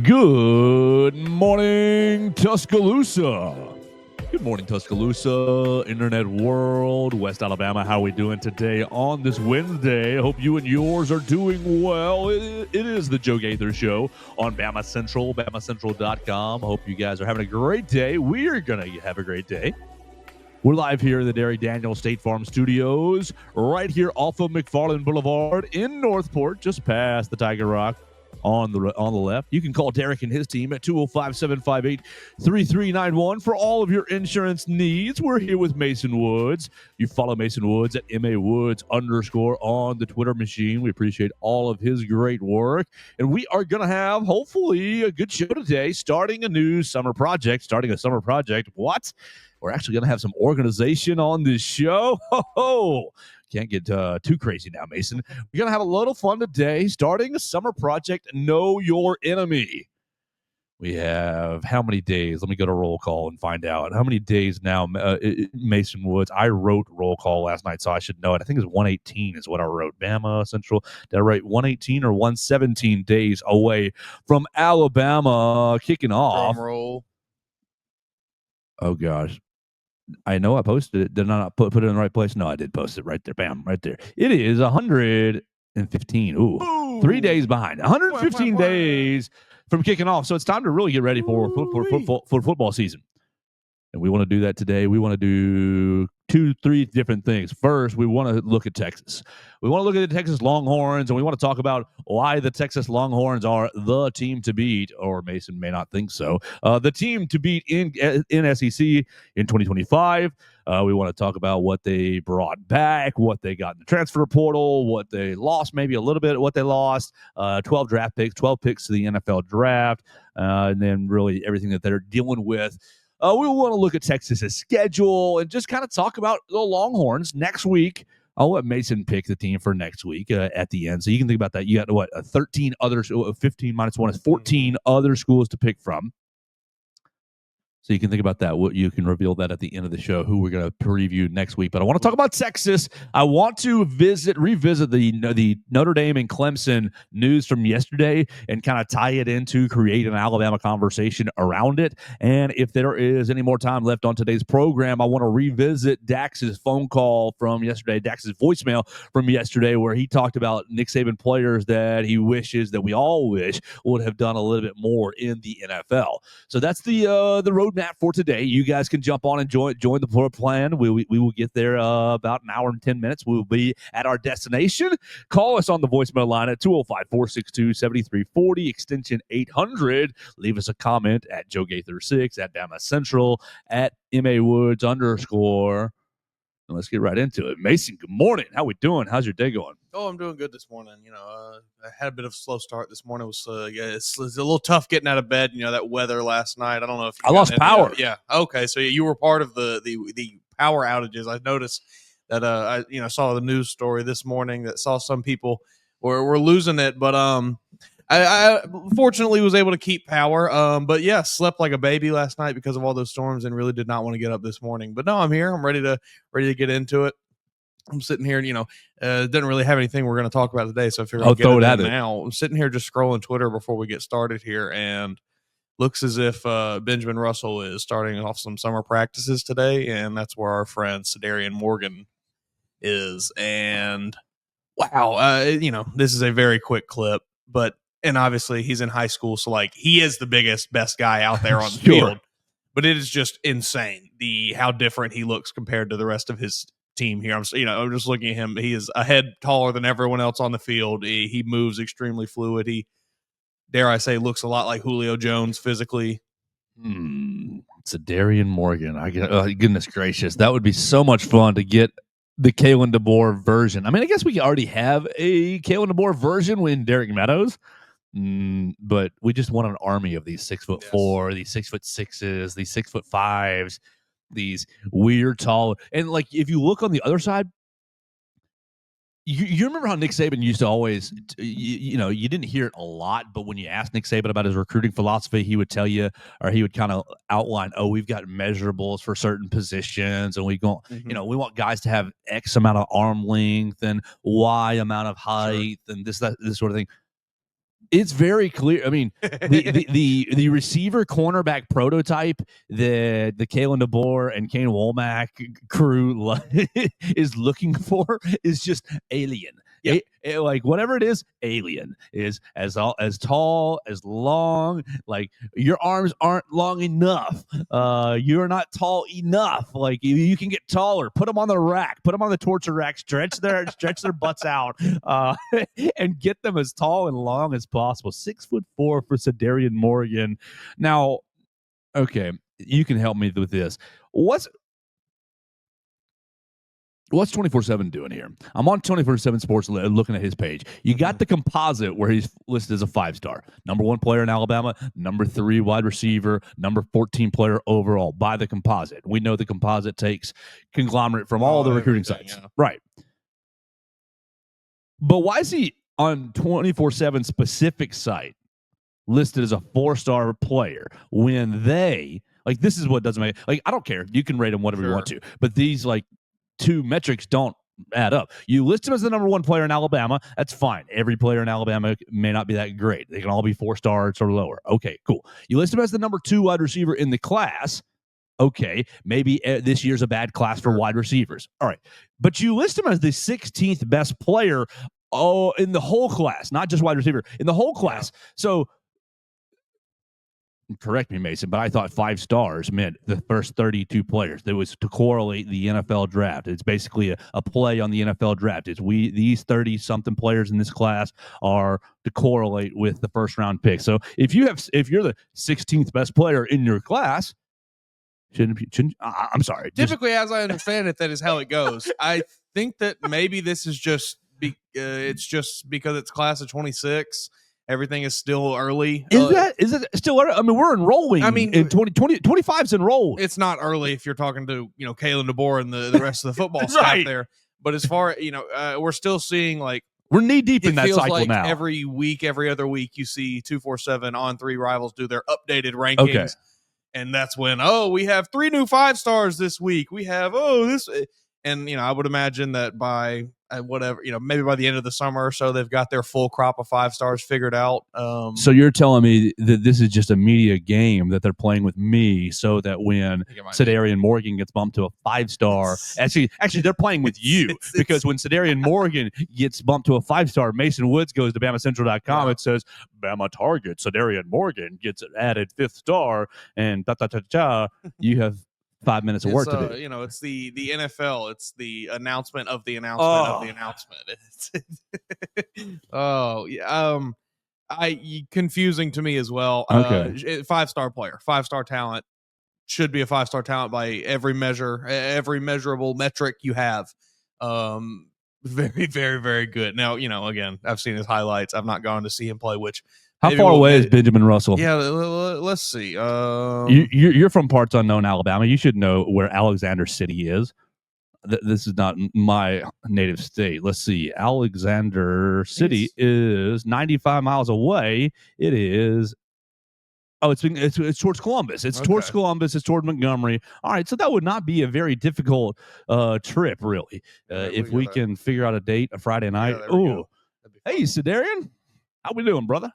Good morning, Tuscaloosa. Good morning, Tuscaloosa, internet world, West Alabama. How are we doing today on this Wednesday? I hope you and yours are doing well. It is the Joe Gaither Show on Bama Central, BamaCentral.com. I hope you guys are having a great day. We are going to have a great day. We're live here in the Derry Daniel State Farm Studios, right here off of McFarland Boulevard in Northport, just past the Tiger Rock. On the left. You can call Derek and his team at 205-758-3391 for all of your insurance needs. We're here with Mason Woods. You follow Mason Woods at MAWoods_ on the Twitter machine. We appreciate all of his great work. And we are going to have, hopefully, a good show today, starting a summer project. What? We're actually going to have some organization on this show. Ho! Can't get too crazy now, Mason. We're going to have a little fun today, starting a summer project, Know Your Enemy. We have how many days? Let me go to roll call and find out. How many days now, Mason Woods? I wrote roll call last night, so I should know it. I think it's 118 is what I wrote. Bama Central. Did I write 118 or 117 days away from Alabama kicking off? Drum roll. Oh, gosh. I know I posted it. Did I not put it in the right place? No, I did post it right there. Bam, right there. It is 115. Ooh. 3 days behind. 115 days from kicking off. So it's time to really get ready for football season. And we want to do that today. We want to do 2-3 different things. First, we want to look at Texas. We want to look at the Texas Longhorns, and we want to talk about why the Texas Longhorns are the team to beat, or Mason may not think so, the team to beat in SEC in 2025. We want to talk about what they brought back, what they got in the transfer portal, what they lost, maybe a little bit what they lost, 12 draft picks, 12 picks to the NFL draft, and then really everything that they're dealing with. We want to look at Texas's schedule and just kind of talk about the Longhorns next week. I'll let Mason pick the team for next week at the end. So you can think about that. You got 13 others, 15 minus 1 is 14 other schools to pick from. So you can think about that. You can reveal that at the end of the show, who we're going to preview next week. But I want to talk about Texas. I want to revisit the Notre Dame and Clemson news from yesterday and kind of tie it into create an Alabama conversation around it. And if there is any more time left on today's program, I want to revisit Dax's phone call from yesterday, Dax's voicemail from yesterday, where he talked about Nick Saban players that he wishes, that we all wish, would have done a little bit more in the NFL. So that's the roadmap for today. You guys can jump on and join the plan. We will get there about an hour and 10 minutes. We will be at our destination. Call us on the voicemail line at 205-462-7340, extension 800. Leave us a comment at Joe Gaither 6, at Bama Central, at MAWoods_. And let's get right into it. Mason, good morning. How we doing? How's your day going? Oh, I'm doing good this morning. I had a bit of a slow start this morning. It was it's a little tough getting out of bed. That weather last night. I don't know if I lost power. Yeah. Okay. So you were part of the power outages. I noticed that I saw the news story this morning that saw some people were losing it, but I fortunately was able to keep power. But yeah, slept like a baby last night because of all those storms and really did not want to get up this morning. But no, I'm here. I'm ready to get into it. I'm sitting here, didn't really have anything we're going to talk about today, so I figured I'll throw it at it now. I'm sitting here just scrolling Twitter before we get started here, and looks as if Benjamin Russell is starting off some summer practices today, and that's where our friend Sedarian Morgan is. And wow, this is a very quick clip, and obviously he's in high school, so he is the best guy out there on the field. But it is just insane how different he looks compared to the rest of his team here. I'm just looking at him. He is a head taller than everyone else on the field. He moves extremely fluid. He, dare I say, looks a lot like Julio Jones physically. It's a Darian Morgan. Goodness gracious, that would be so much fun to get the Kalen DeBoer version. I mean, I guess we already have a Kalen DeBoer version when Derek Meadows. But we just want an army of these 6'4", these 6'6", these 6'5", these weird tall. And if you look on the other side, you remember how Nick Saban used to always, you didn't hear it a lot, but when you asked Nick Saban about his recruiting philosophy, he would tell you, or he would kind of outline, we've got measurables for certain positions, and we want guys to have X amount of arm length and Y amount of height, and this sort of thing. It's very clear. I mean, the receiver cornerback prototype that the Kalen DeBoer and Kane Womack crew is looking for is just alien. Yeah. Like whatever it is, alien is as tall, as long. Like your arms aren't long enough. You're not tall enough. Like you can get taller. Put them on the rack. Put them on the torture rack. Stretch their butts out, and get them as tall and long as possible. 6'4" for Sedarian Morgan. Now, okay, you can help me with this. What's 24/7 doing here? I'm on 24/7 Sports looking at his page. You got the composite where he's listed as a 5-star. Number 1 player in Alabama, number 3 wide receiver, number 14 player overall by the composite. We know the composite takes conglomerate from all the recruiting sites. Yeah. Right. But why is he on 24/7 specific site listed as a 4-star player when they, like, this is what doesn't make, like, I don't care. You can rate him whatever you want to, but these, like, 2 metrics don't add up. You list him as the number 1 player in Alabama. That's fine. Every player in Alabama may not be that great. They can all be 4 stars or lower. Okay, cool. You list him as the number 2 wide receiver in the class. Okay, maybe this year's a bad class for wide receivers. All right. But you list him as the 16th best player in the whole class, not just wide receiver, in the whole class. Yeah. So correct me, Mason, but I thought 5 stars meant the first 32 players. That was to correlate the NFL draft. It's basically a play on the NFL draft. It's these 30-something players in this class are to correlate with the first round pick. So if you're the 16th best player in your class, I'm sorry. Typically, as I understand it, that is how it goes. I think that maybe this is just it's just because it's class of 26. Everything is still early. Is it still early? I mean, we're enrolling. I mean, in 25's enrolled. It's not early if you're talking to, Kalen DeBoer and the rest of the football staff there. But as far, we're still seeing, like, we're knee deep in that cycle like now. Every week, every other week, you see 247 On 3 Rivals do their updated rankings. Okay. And that's when, we have 3 new 5-stars this week. We have, this. And, I would imagine that by whatever, maybe by the end of the summer or so, they've got their full crop of 5-stars figured out. So you're telling me that this is just a media game that they're playing with me so that when Sedarian Morgan gets bumped to a 5-star, actually they're playing with you because when Sedarian Morgan gets bumped to a 5-star, Mason Woods goes to BamaCentral.com. It says Bama target Sedarian Morgan gets added 5th star and you have 5 minutes of work to do. It's the NFL. It's the announcement of the announcement of the announcement. Confusing to me as well. Okay. 5-star player, 5-star talent should be a 5-star talent by every measurable metric you have. Very, very, very good. Now, again, I've seen his highlights. I've not gone to see him play, which. How far away is Benjamin Russell? Yeah, let's see. You're from parts unknown Alabama. You should know where Alexander City is. This is not my native state. Let's see. Alexander City is 95 miles away. It is. It's towards Columbus. It's towards Columbus. It's toward Montgomery. All right, so that would not be a very difficult trip, really, if we can figure out a date, a Friday night. Oh, hey, Sedarian. How we doing, brother?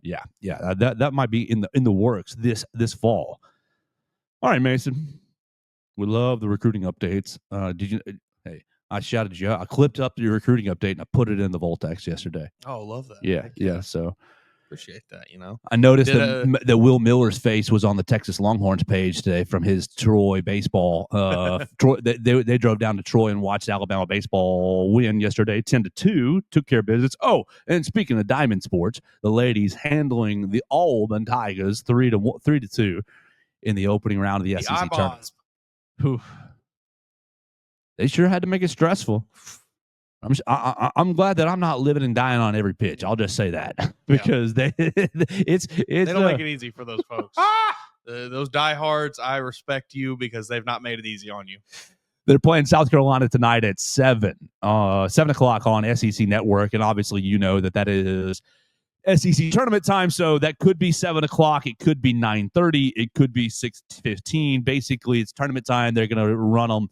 yeah. That might be in the works this fall. All right, Mason. We love the recruiting updates. Did you? Hey, I shouted you out. I clipped up your recruiting update and I put it in the Voltex yesterday. Oh, love that. Yeah. So appreciate that. I noticed that Will Miller's face was on the Texas Longhorns page today from his Troy baseball. Troy, they drove down to Troy and watched Alabama baseball win yesterday, 10-2. Took care of business. Oh, and speaking of diamond sports, the ladies handling the Auburn Tigers 3-2 in the opening round of the SEC tournament. They sure had to make it stressful. I'm glad that I'm not living and dying on every pitch. I'll just say that because they don't make it easy for those folks. Those diehards, I respect you because they've not made it easy on you. They're playing South Carolina tonight at 7 o'clock on SEC Network, and obviously that is SEC tournament time, so that could be 7 o'clock. It could be 9:30. It could be 6:15. Basically, it's tournament time. They're going to run them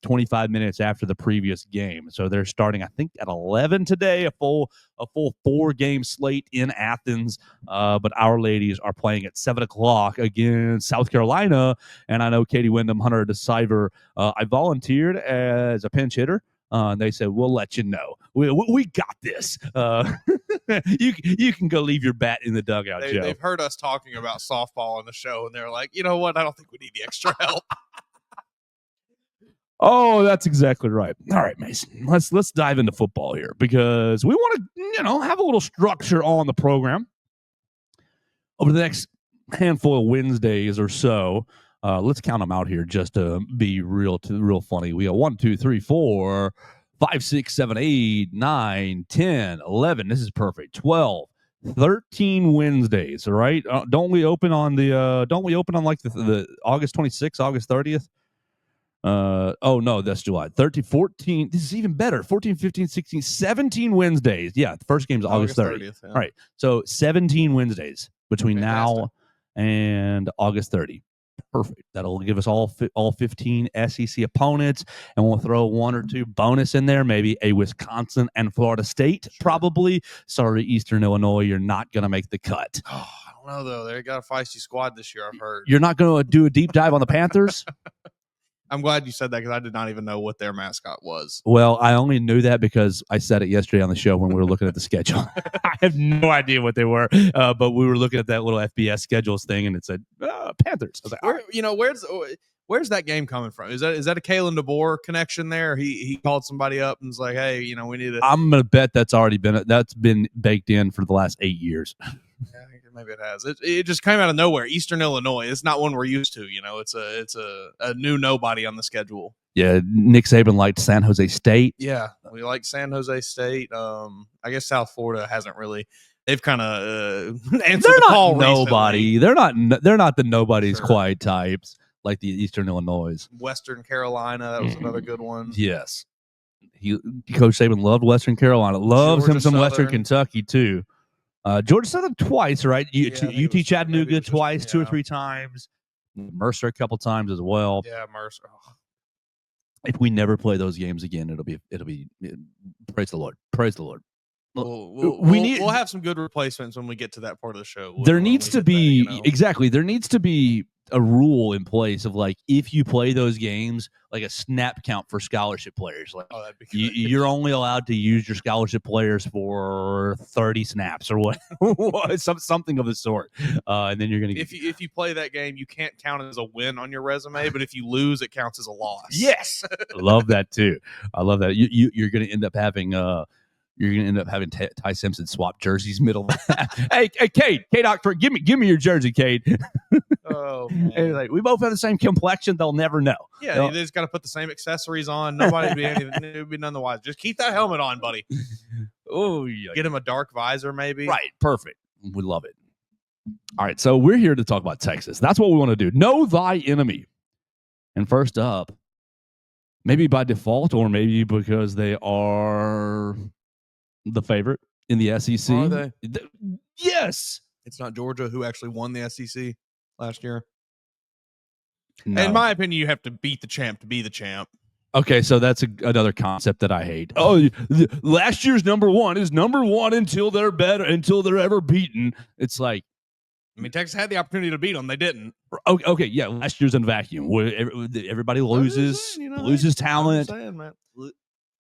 25 minutes after the previous game. So they're starting, I think, at 11 today, a full 4-game slate in Athens. But our ladies are playing at 7 o'clock against South Carolina. And I know Katie Wyndham, Hunter DeCiver, I volunteered as a pinch hitter. And they said, we'll let you know. We got this. You can go leave your bat in the dugout, Joe. They've heard us talking about softball on the show, and they're like, you know what? I don't think we need the extra help. Oh, that's exactly right. All right, Mason. Let's dive into football here because we want to, have a little structure on the program over the next handful of Wednesdays or so. Let's count them out here just to be real funny. We got 1, 2, 3, 4, 5, 6, 7, 8, 9, 10, 11. This is perfect. 12, 13 Wednesdays. All right. Don't we open on like the August 26th, August 30th? Oh no, that's July 13, 14. This is even better. 14, 15, 16, 17 Wednesdays. Yeah, the first game's August 30th. Yeah. All right. So 17 Wednesdays between now and August 30. Perfect. That'll give us all 15 SEC opponents, and we'll throw 1 or 2 bonus in there, maybe a Wisconsin and Florida State, probably. Sorry, Eastern Illinois, you're not going to make the cut. Oh, I don't know, though. They got a feisty squad this year, I've heard. You're not going to do a deep dive on the Panthers? I'm glad you said that because I did not even know what their mascot was. Well, I only knew that because I said it yesterday on the show when we were looking at the schedule. I have no idea what they were, but we were looking at that little FBS schedules thing, and it said Panthers. I was like, where's that game coming from? Is that a Kalen DeBoer connection there? He called somebody up and was like, hey, we need to. I'm gonna bet that's been baked in for the last 8 years. Yeah, maybe it has. It just came out of nowhere. Eastern Illinois. It's not one we're used to. It's a new nobody on the schedule. Yeah, Nick Saban liked San Jose State. Yeah, we like San Jose State. I guess South Florida hasn't really. They've kind of answered the call. Nobody. Recently. They're not the nobody's quite types like the Eastern Illinois. Western Carolina. That was another good one. Yes, Coach Saban loved Western Carolina. Loves him some Western Kentucky too. Georgia Southern twice, right? UT Chattanooga twice, 2 or 3 times. Mercer a couple times as well. Yeah, Mercer. Oh. If we never play those games again, it'll be praise the Lord. Praise the Lord. We'll have some good replacements when we get to that part of the show. There needs to be a rule in place of like if you play those games, like a snap count for scholarship players. Like that'd be you're only allowed to use your scholarship players for 30 snaps or what, something of the sort. And then you're gonna if you play that game, you can't count it as a win on your resume, but if you lose, it counts as a loss. Yes, I love that too. I love that. You're gonna end up having Ty Simpson swap jerseys middle. hey, Kate, Octor, give me your jersey, Kate. Oh, man. Like we both have the same complexion. They'll never know. Yeah, they just got to put the same accessories on. Nobody would be none the wiser. Just keep that helmet on, buddy. Oh, yeah. Get him a dark visor, maybe. Right, perfect. We love it. All right, so we're here to talk about Texas. That's what we want to do. Know thy enemy. And first up, maybe by default or maybe because they are the favorite in the SEC. Are they? Yes. It's not Georgia who actually won the SEC last year. No. In my opinion, you have to beat the champ to be the champ. Okay, so that's another concept that I hate. Oh, last year's number one is number one until they're better, until they're ever beaten. It's like, I mean, Texas had the opportunity to beat them. They didn't. Okay, yeah, last year's in a vacuum. Everybody loses talent. I'm saying, man.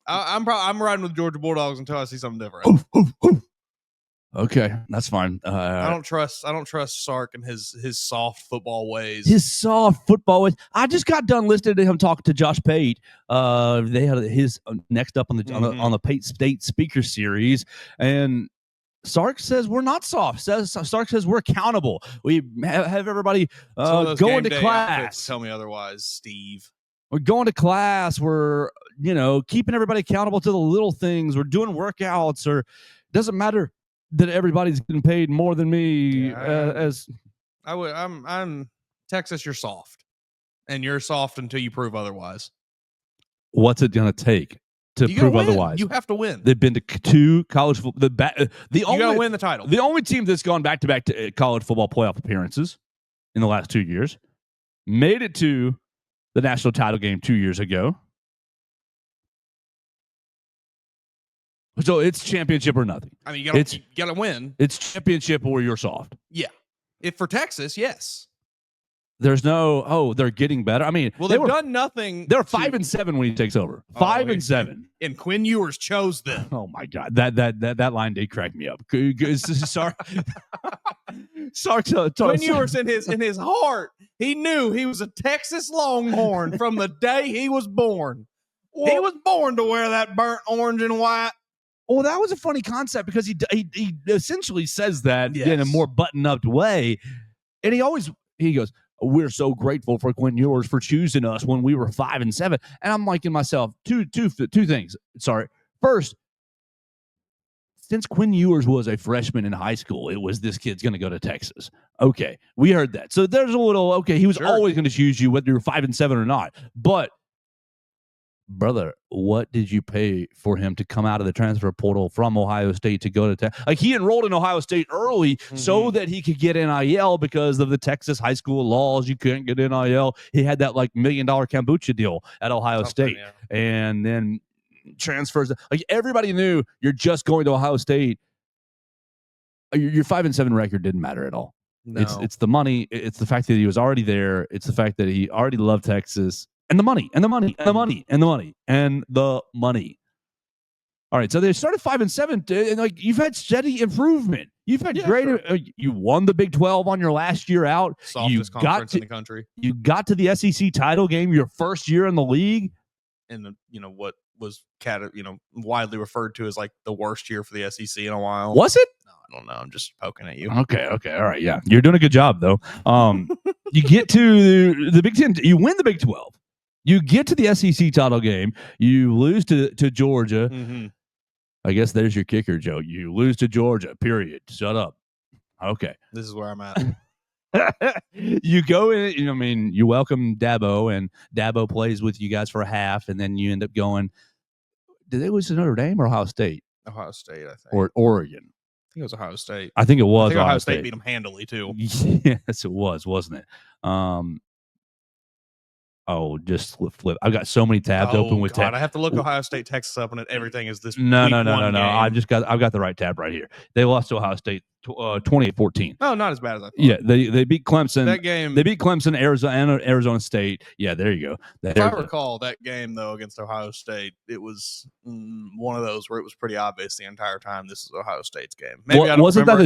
I'm riding with Georgia Bulldogs until I see something different. Okay, that's fine. I don't trust Sark and his soft football ways. His soft football ways. I just got done listening to him talk to Josh Pate. They had his next up on the Pate State speaker series, and Sark says we're not soft. Sark says we're accountable. We have everybody going to class. Tell me otherwise, Steve. We're going to class. We're keeping everybody accountable to the little things. We're doing workouts. Or it doesn't matter that everybody's getting paid more than me. I'm Texas. You're soft, and you're soft until you prove otherwise. What's it going to take to prove otherwise? You have to win. They've been to 2 college football. You got to win the title. The only team that's gone back-to-back to college football playoff appearances in the last 2 years made it to the national title game 2 years ago. So it's championship or nothing. I mean, you gotta win. It's championship or you're soft. Yeah. If for Texas, yes. There's no, they're getting better. I mean, well, they've done nothing. They're 5-7 when he takes over. 5-7. And Quinn Ewers chose them. Oh my God. That line did crack me up. Sorry. Quinn Ewers in his heart, he knew he was a Texas Longhorn from the day he was born. Well, he was born to wear that burnt orange and white. Well, that was a funny concept because he essentially says that in a more button-up way. And he goes, we're so grateful for Quinn Ewers for choosing us when we were 5-7. And I'm like to myself, two things. Sorry. First, since Quinn Ewers was a freshman in high school, it was this kid's going to go to Texas. Okay, we heard that. So there's a little, he was always going to choose you whether you're 5-7 or not. But, brother, what did you pay for him to come out of the transfer portal from Ohio State to go to Texas? Like, he enrolled in Ohio State early so that he could get NIL because of the Texas high school laws. You couldn't get NIL. He had that $1 million kombucha deal at Ohio State. Yeah. And then transfers. Like, everybody knew you're just going to Ohio State. Your 5-7 record didn't matter at all. No. It's the money. It's the fact that he was already there. It's the fact that he already loved Texas. And the money, and the money, and the money, and the money, and the money. All right, so they started 5-7, and like, you've had steady improvement. You've had great. You won the Big 12 on your last year out. Softest conference in the country. You got to the SEC title game your first year in the league. And what was widely referred to as like the worst year for the SEC in a while. Was it? No, I don't know. I'm just poking at you. Okay, all right, yeah, you're doing a good job though. You get to the Big 10. You win the Big 12. You get to the SEC title game. You lose to Georgia. Mm-hmm. I guess there's your kicker, Joe. You lose to Georgia, period. Shut up. Okay. This is where I'm at. You go in, I mean, you welcome Dabo, and Dabo plays with you guys for a half, and then you end up going, did they lose to Notre Dame or Ohio State? Ohio State, I think. Or Oregon. I think it was Ohio State. I think it was. I think Ohio State beat them handily, too. Yes, it was, wasn't it? Oh, just flip. I've got so many tabs open with tabs. I have to look Ohio State, Texas up, and everything is this. No. Game. I've got the right tab right here. They lost to Ohio State 28-14. Oh, not as bad as I thought. Yeah, they beat Clemson. That game. They beat Clemson, Arizona State. Yeah, there you go. If I recall that game though against Ohio State, it was one of those where it was pretty obvious the entire time this is Ohio State's game. Maybe wasn't that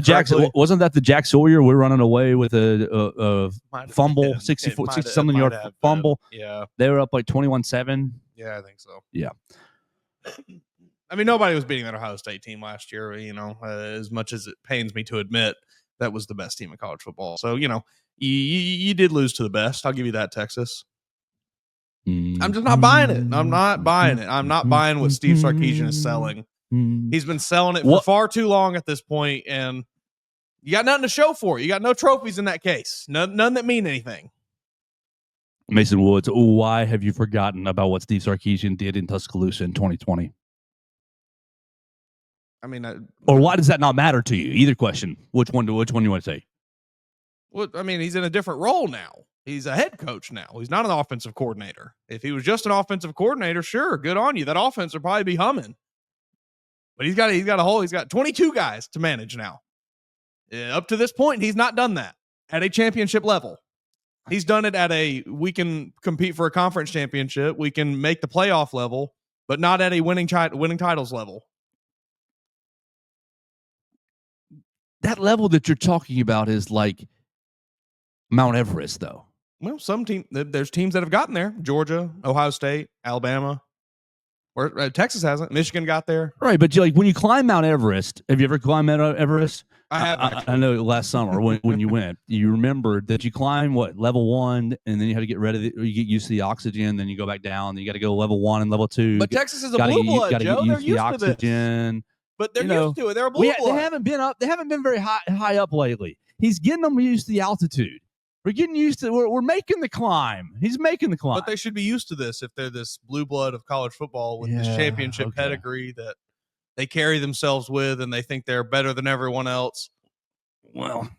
the Jack Sawyer? We're running away with a fumble, 60-something yard fumble. Yeah, they were up like 21-7. Yeah, I think so. Yeah. I mean, nobody was beating that Ohio State team last year. As much as it pains me to admit, that was the best team in college football. So, you did lose to the best. I'll give you that, Texas. I'm just not buying it. I'm not buying it. I'm not buying what Steve Sarkisian is selling. He's been selling it for far too long at this point, and you got nothing to show for it. You got no trophies in that case. None that mean anything. Mason Woods, why have you forgotten about what Steve Sarkisian did in Tuscaloosa in 2020? I mean, or why does that not matter to you? Either question. Which one you want to say? Well, I mean, he's in a different role now. He's a head coach now. He's not an offensive coordinator. If he was just an offensive coordinator, sure, good on you. That offense would probably be humming. But he's got 22 guys to manage now. Up to this point, he's not done that at a championship level. He's done it we can compete for a conference championship, we can make the playoff level, but not at a winning titles level. That level that you're talking about is like Mount Everest, though. Well, there's teams that have gotten there. Georgia, Ohio State, Alabama. Or Texas hasn't. Michigan got there. Right, but when you climb Mount Everest, have you ever climbed Mount Everest? I have. I know last summer when you went, you remembered that you climb level 1, and then you had to you get used to the oxygen, then you go back down, then you got to go level 1 and level 2. But Texas is a blue blood, Joe. They're used to this. But they're used to it. They're a blue blood. They haven't been up. They haven't been very high up lately. He's getting them used to the altitude. We're getting used to. We're making the climb. He's making the climb. But they should be used to this if they're this blue blood of college football with this championship pedigree that they carry themselves with, and they think they're better than everyone else. Well,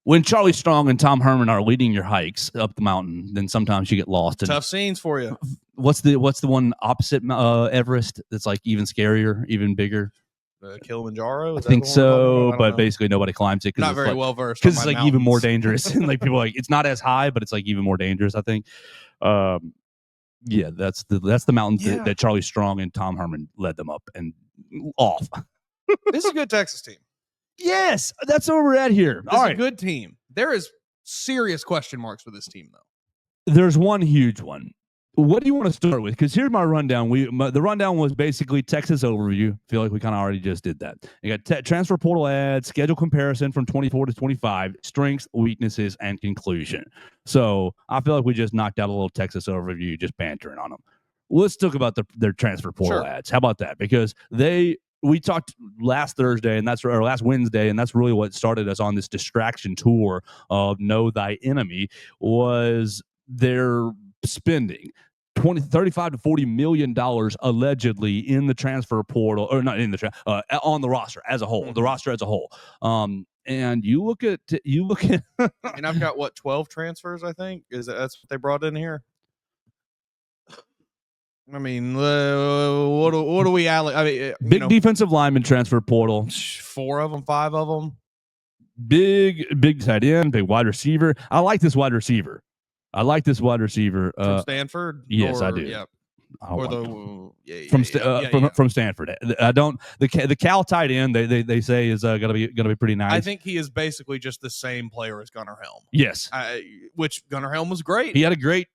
when Charlie Strong and Tom Herman are leading your hikes up the mountain, then sometimes you get lost. Tough scenes for you. what's the one opposite Everest that's like even scarier, even bigger? Kilimanjaro. I Is that think the one we're talking so, about? but basically nobody climbs it Not because very like, well versed because it's like even more dangerous. And like people are like it's not as high, but it's like even more dangerous. I think. Yeah, that's the mountain that Charlie Strong and Tom Herman led them up and off. This is a good Texas team. Yes, that's where we're at here. This is a good team. There is serious question marks with this team, though. There's one huge one. What do you want to start with? Because here's my rundown. The rundown was basically Texas overview. Feel like we kind of already just did that. You got transfer portal ads, schedule comparison from 24 to 25, strengths, weaknesses, and conclusion. So I feel like we just knocked out a little Texas overview, just bantering on them. Let's talk about their transfer portal ads. How about that? Because we talked last Thursday and last Wednesday, and that's really what started us on this distraction tour of Know Thy Enemy was their spending. 35 to 40 million dollars allegedly in the transfer portal, or not in the on the roster as a whole, the roster as a whole. And you look at and I've got 12 transfers, I think. That's what they brought in here? I mean, what do we allocate? I mean, big defensive lineman transfer portal. 4 of them, 5 of them. Big tight end, big wide receiver. I like this wide receiver. From Stanford. Yes, I do. Yeah. From Stanford. I don't the Cal tight end. They say is gonna be pretty nice. I think he is basically just the same player as Gunnar Helm. Yes, which Gunnar Helm was great. He had a great.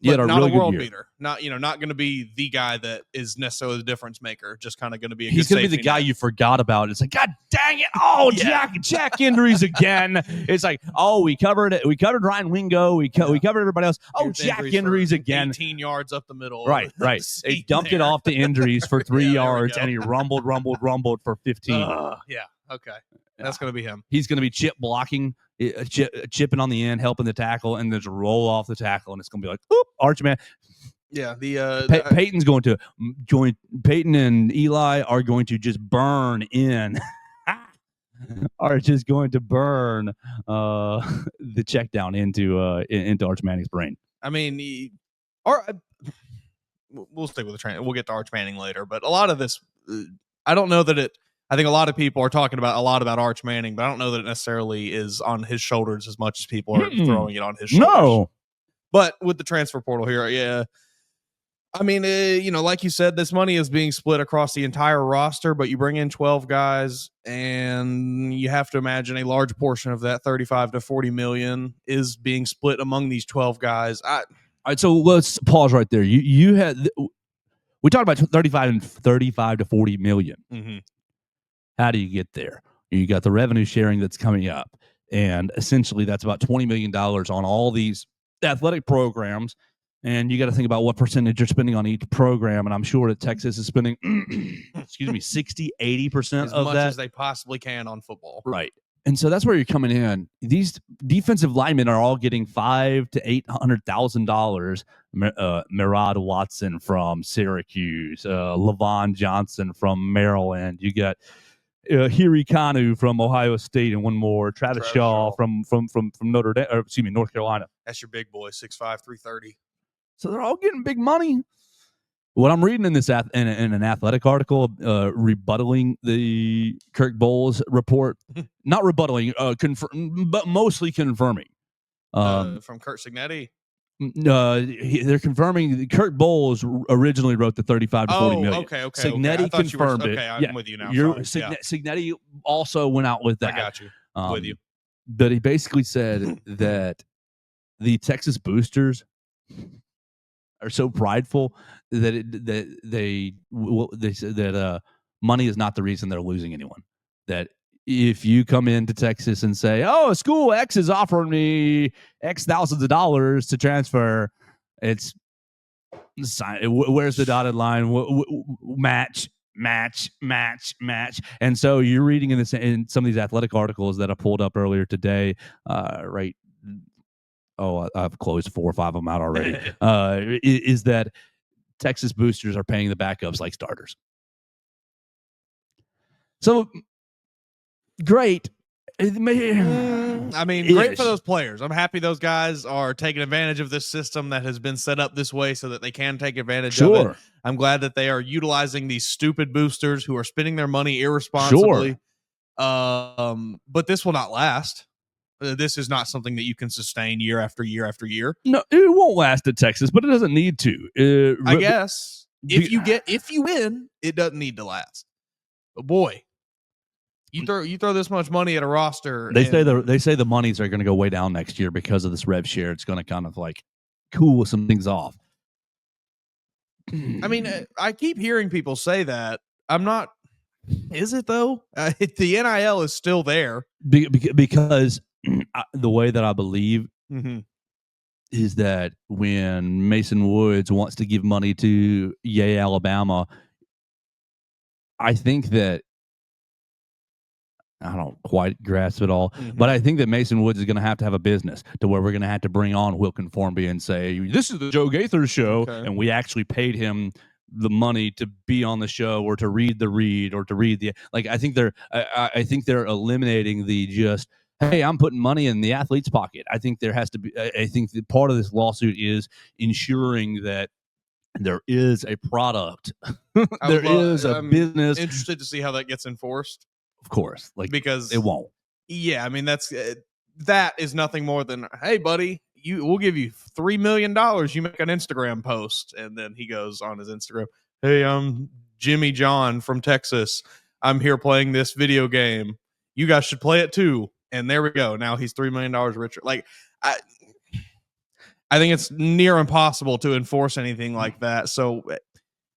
But not really a world beater. Not going to be the guy that is necessarily the difference maker. Just kind of going to be. He's going to be the guy you forgot about. It's like, God dang it! Oh, Jack injuries again. It's like, oh, we covered it. We covered Ryan Wingo. We covered everybody else. Oh, Jack injuries again. 18 yards up the middle. Right. They dumped it off to injuries for 3 yards, and he rumbled for 15. Yeah. Okay. That's going to be him. He's going to be chip blocking, chipping on the end, helping the tackle, and then just roll off the tackle, and it's going to be like, oop, Archman. Yeah, Peyton's going to join. Peyton and Eli are going to just burn in. Are just going to burn the check down into Arch Manning's brain. I mean, we'll stick with the train. We'll get to Arch Manning later, but a lot of this, I don't know that it. I think a lot of people are talking about Arch Manning, but I don't know that it necessarily is on his shoulders as much as people are throwing it on his shoulders. No. But with the transfer portal here, yeah. I mean, like you said, this money is being split across the entire roster, but you bring in 12 guys and you have to imagine a large portion of that 35 to 40 million is being split among these 12 guys. All right, so let's pause right there. We talked about 35 to 40 million. Mm-hmm. How do you get there? You got the revenue sharing that's coming up. And essentially that's about $20 million on all these athletic programs. And you got to think about what percentage you're spending on each program. And I'm sure that Texas is spending, 60, 80% as of much that. As they possibly can on football. Right. And so that's where you're coming in. These defensive linemen are all getting $500,000 to $800,000. Murad Watson from Syracuse, Levon Johnson from Maryland. You got Hiri Kanu from Ohio State, and one more, Travis Shaw from North Carolina. That's your big boy, 6'5", 330. So they're all getting big money. What I'm reading in this in an athletic article, rebuttaling the Kirk Bowles report, not rebuttaling, but mostly confirming. From Kurt Cignetti. They're confirming Kirk Bowles originally wrote the 35 to 40 million. Okay. Cignetti confirmed it. Okay, I'm with you now. Cignetti also went out with that. I got you. With you. But he basically said that the Texas boosters are so prideful that they said that money is not the reason they're losing anyone. That if you come into Texas and say, "Oh, school X is offering me X thousands of dollars to transfer," it's where's the dotted line? Match. And so you're reading in some of these athletic articles that I pulled up earlier today, right? Oh, I've closed 4 or 5 of them out already. Is that Texas boosters are paying the backups like starters? So great. I mean, great for those players. I'm happy those guys are taking advantage of this system that has been set up this way so that they can take advantage of it. I'm glad that they are utilizing these stupid boosters who are spending their money irresponsibly. But this will not last. This is not something that you can sustain year after year after year. No, it won't last at Texas, but it doesn't need to. I guess if you win, it doesn't need to last. But boy, you throw this much money at a roster. They say the monies are going to go way down next year because of this rev share. It's going to kind of like cool some things off. I mean, I keep hearing people say that. I'm not. Is it though? The NIL is still there because the way that I believe is that when Mason Woods wants to give money to Yay, Alabama, I think that I don't quite grasp it all, but I think that Mason Woods is going to have a business to where we're going to have to bring on Wilkin Formby and say, this is the Joe Gaither show. Okay. And we actually paid him the money to be on the show or to read the read or to read the, like, I think they're eliminating the just, hey, I'm putting money in the athlete's pocket. I think there has to be, I think that part of this lawsuit is ensuring that there is a product. There is a business. Interested to see how that gets enforced. Of course, like, because it won't. Yeah, I mean that is nothing more than, hey, buddy, we'll give you $3 million. You make an Instagram post, and then he goes on his Instagram, hey, I'm Jimmy John from Texas. I'm here playing this video game. You guys should play it too. And there we go. Now he's $3 million richer. Like, I think it's near impossible to enforce anything like that. So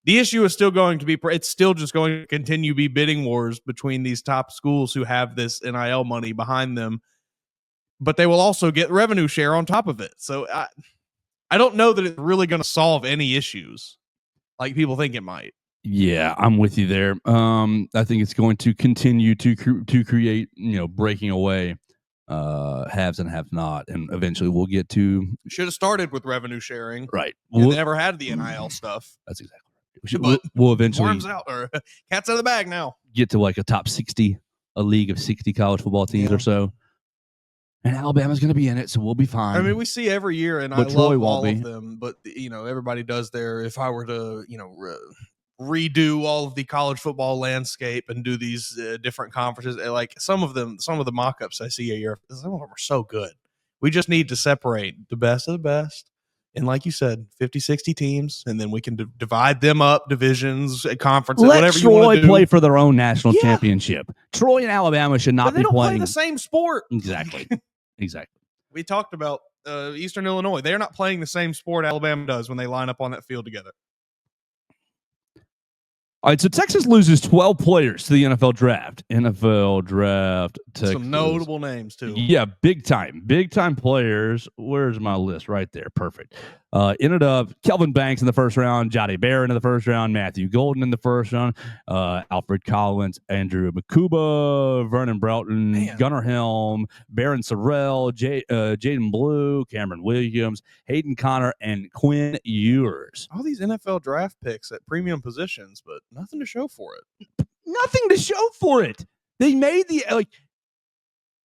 the issue is still going to be, it's still just going to continue to be bidding wars between these top schools who have this NIL money behind them, but they will also get revenue share on top of it. So I don't know that it's really going to solve any issues like people think it might. Yeah, I'm with you there. I think it's going to continue to create, breaking away haves and have not, and eventually we'll get to. Should have started with revenue sharing, right? We never had the NIL stuff. That's exactly right. We'll eventually worms out or cats out of the bag now. Get to like a top 60, a league of 60 college football teams or so, and Alabama's going to be in it, so we'll be fine. I mean, we see every year, and I love all of them, but everybody does their. If I were to, redo all of the college football landscape and do these different conferences, like some of the mock-ups I see a year, some of them are so good. We just need to separate the best of the best, and like you said, 50, 60 teams, and then we can divide them up, divisions, conferences, whatever you want to do. Troy play for their own national championship. Troy and Alabama should not be playing the same sport. Exactly. We talked about Eastern Illinois. They're not playing the same sport Alabama does when they line up on that field together. All right, so Texas loses 12 players to the NFL draft. Texas. Some notable names, too. Yeah, big time players. Where's my list? Right there. Perfect. Ended up Kelvin Banks in the first round, Jody Barron in the first round, Matthew Golden in the first round, Alfred Collins, Andrew Makuba, Vernon Broughton, Gunnar Helm, Baron Sorrell, Jaden Blue, Cameron Williams, Hayden Connor, and Quinn Ewers. All these NFL draft picks at premium positions, but nothing to show for it. Nothing to show for it. They made the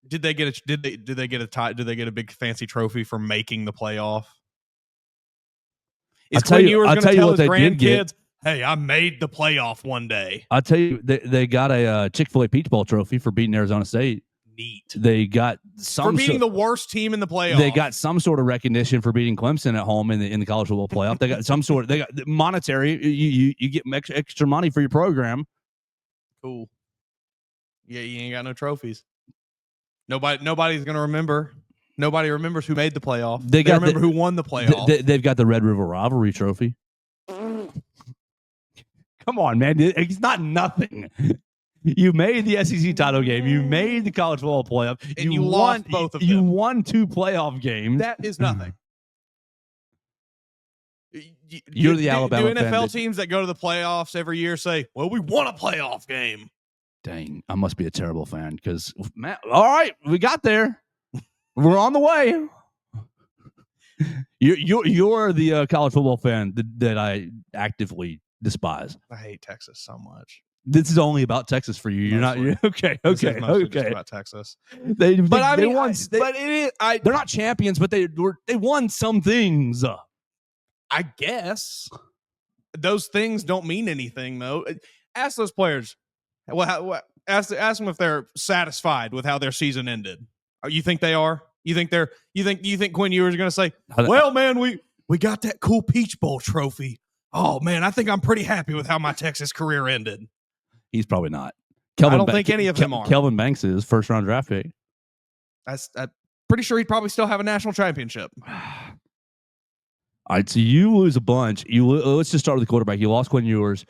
Did they get a big fancy trophy for making the playoff? Is Quinn Ewers going to tell his grandkids, hey, I made the playoff one day? I'll tell you, they got a Chick-fil-A Peach Bowl trophy for beating Arizona State. Neat. They got for being the worst team in the playoff. They got some sort of recognition for beating Clemson at home in the college football playoff. They got they got monetary. You get extra money for your program. Cool. Yeah, you ain't got no trophies. Nobody's going to remember. Nobody remembers who made the playoff. They remember who won the playoff. They've got the Red River Rivalry trophy. Come on, man. It's not nothing. You made the SEC title game. You made the college football playoff. And you lost both of them. You won 2 playoff games. That is nothing. You're the Alabama fan. Do NFL teams that go to the playoffs every year say, well, we won a playoff game? Dang, I must be a terrible fan because, all right, we got there. We're on the way. You're the college football fan that I actively despise. I hate Texas so much. This is only about Texas for you. You're Mostly. not okay. This is Okay. mostly just Okay. about Texas. They won. But it is. They're not champions, but they won some things. I guess those things don't mean anything though. Ask those players. Ask them if they're satisfied with how their season ended. You think they are? You think Quinn Ewers is going to say, "Well, man, we got that cool Peach Bowl trophy. Oh man, I think I'm pretty happy with how my Texas career ended." He's probably not. I don't think any of them are. Kelvin Banks is first round draft pick. I'm pretty sure he'd probably still have a national championship. All right, so you lose a bunch. Let's just start with the quarterback. You lost Quinn Ewers.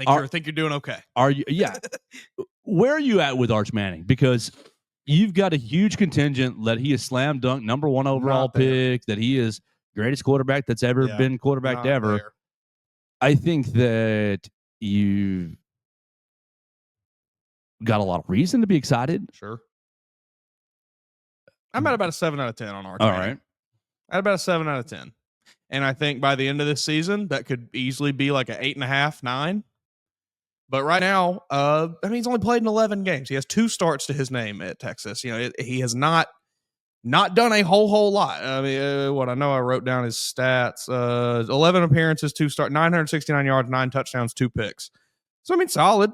I think you're doing okay. Are you? Yeah. Where are you at with Arch Manning? Because you've got a huge contingent that he is slam dunk number 1 overall pick, that he is greatest quarterback that's ever been quarterbacked ever. There. I think that you've got a lot of reason to be excited. Sure. I'm at about a 7 out of 10 on Arch All Manning. right. At about a 7 out of 10. And I think by the end of this season, that could easily be like an 8.5, 9. But right now, he's only played in 11 games. He has 2 starts to his name at Texas. He has not done a whole lot. I mean, what I know, I wrote down his stats: 11 appearances, 2 starts, 969 yards, 9 touchdowns, 2 picks. So I mean, solid,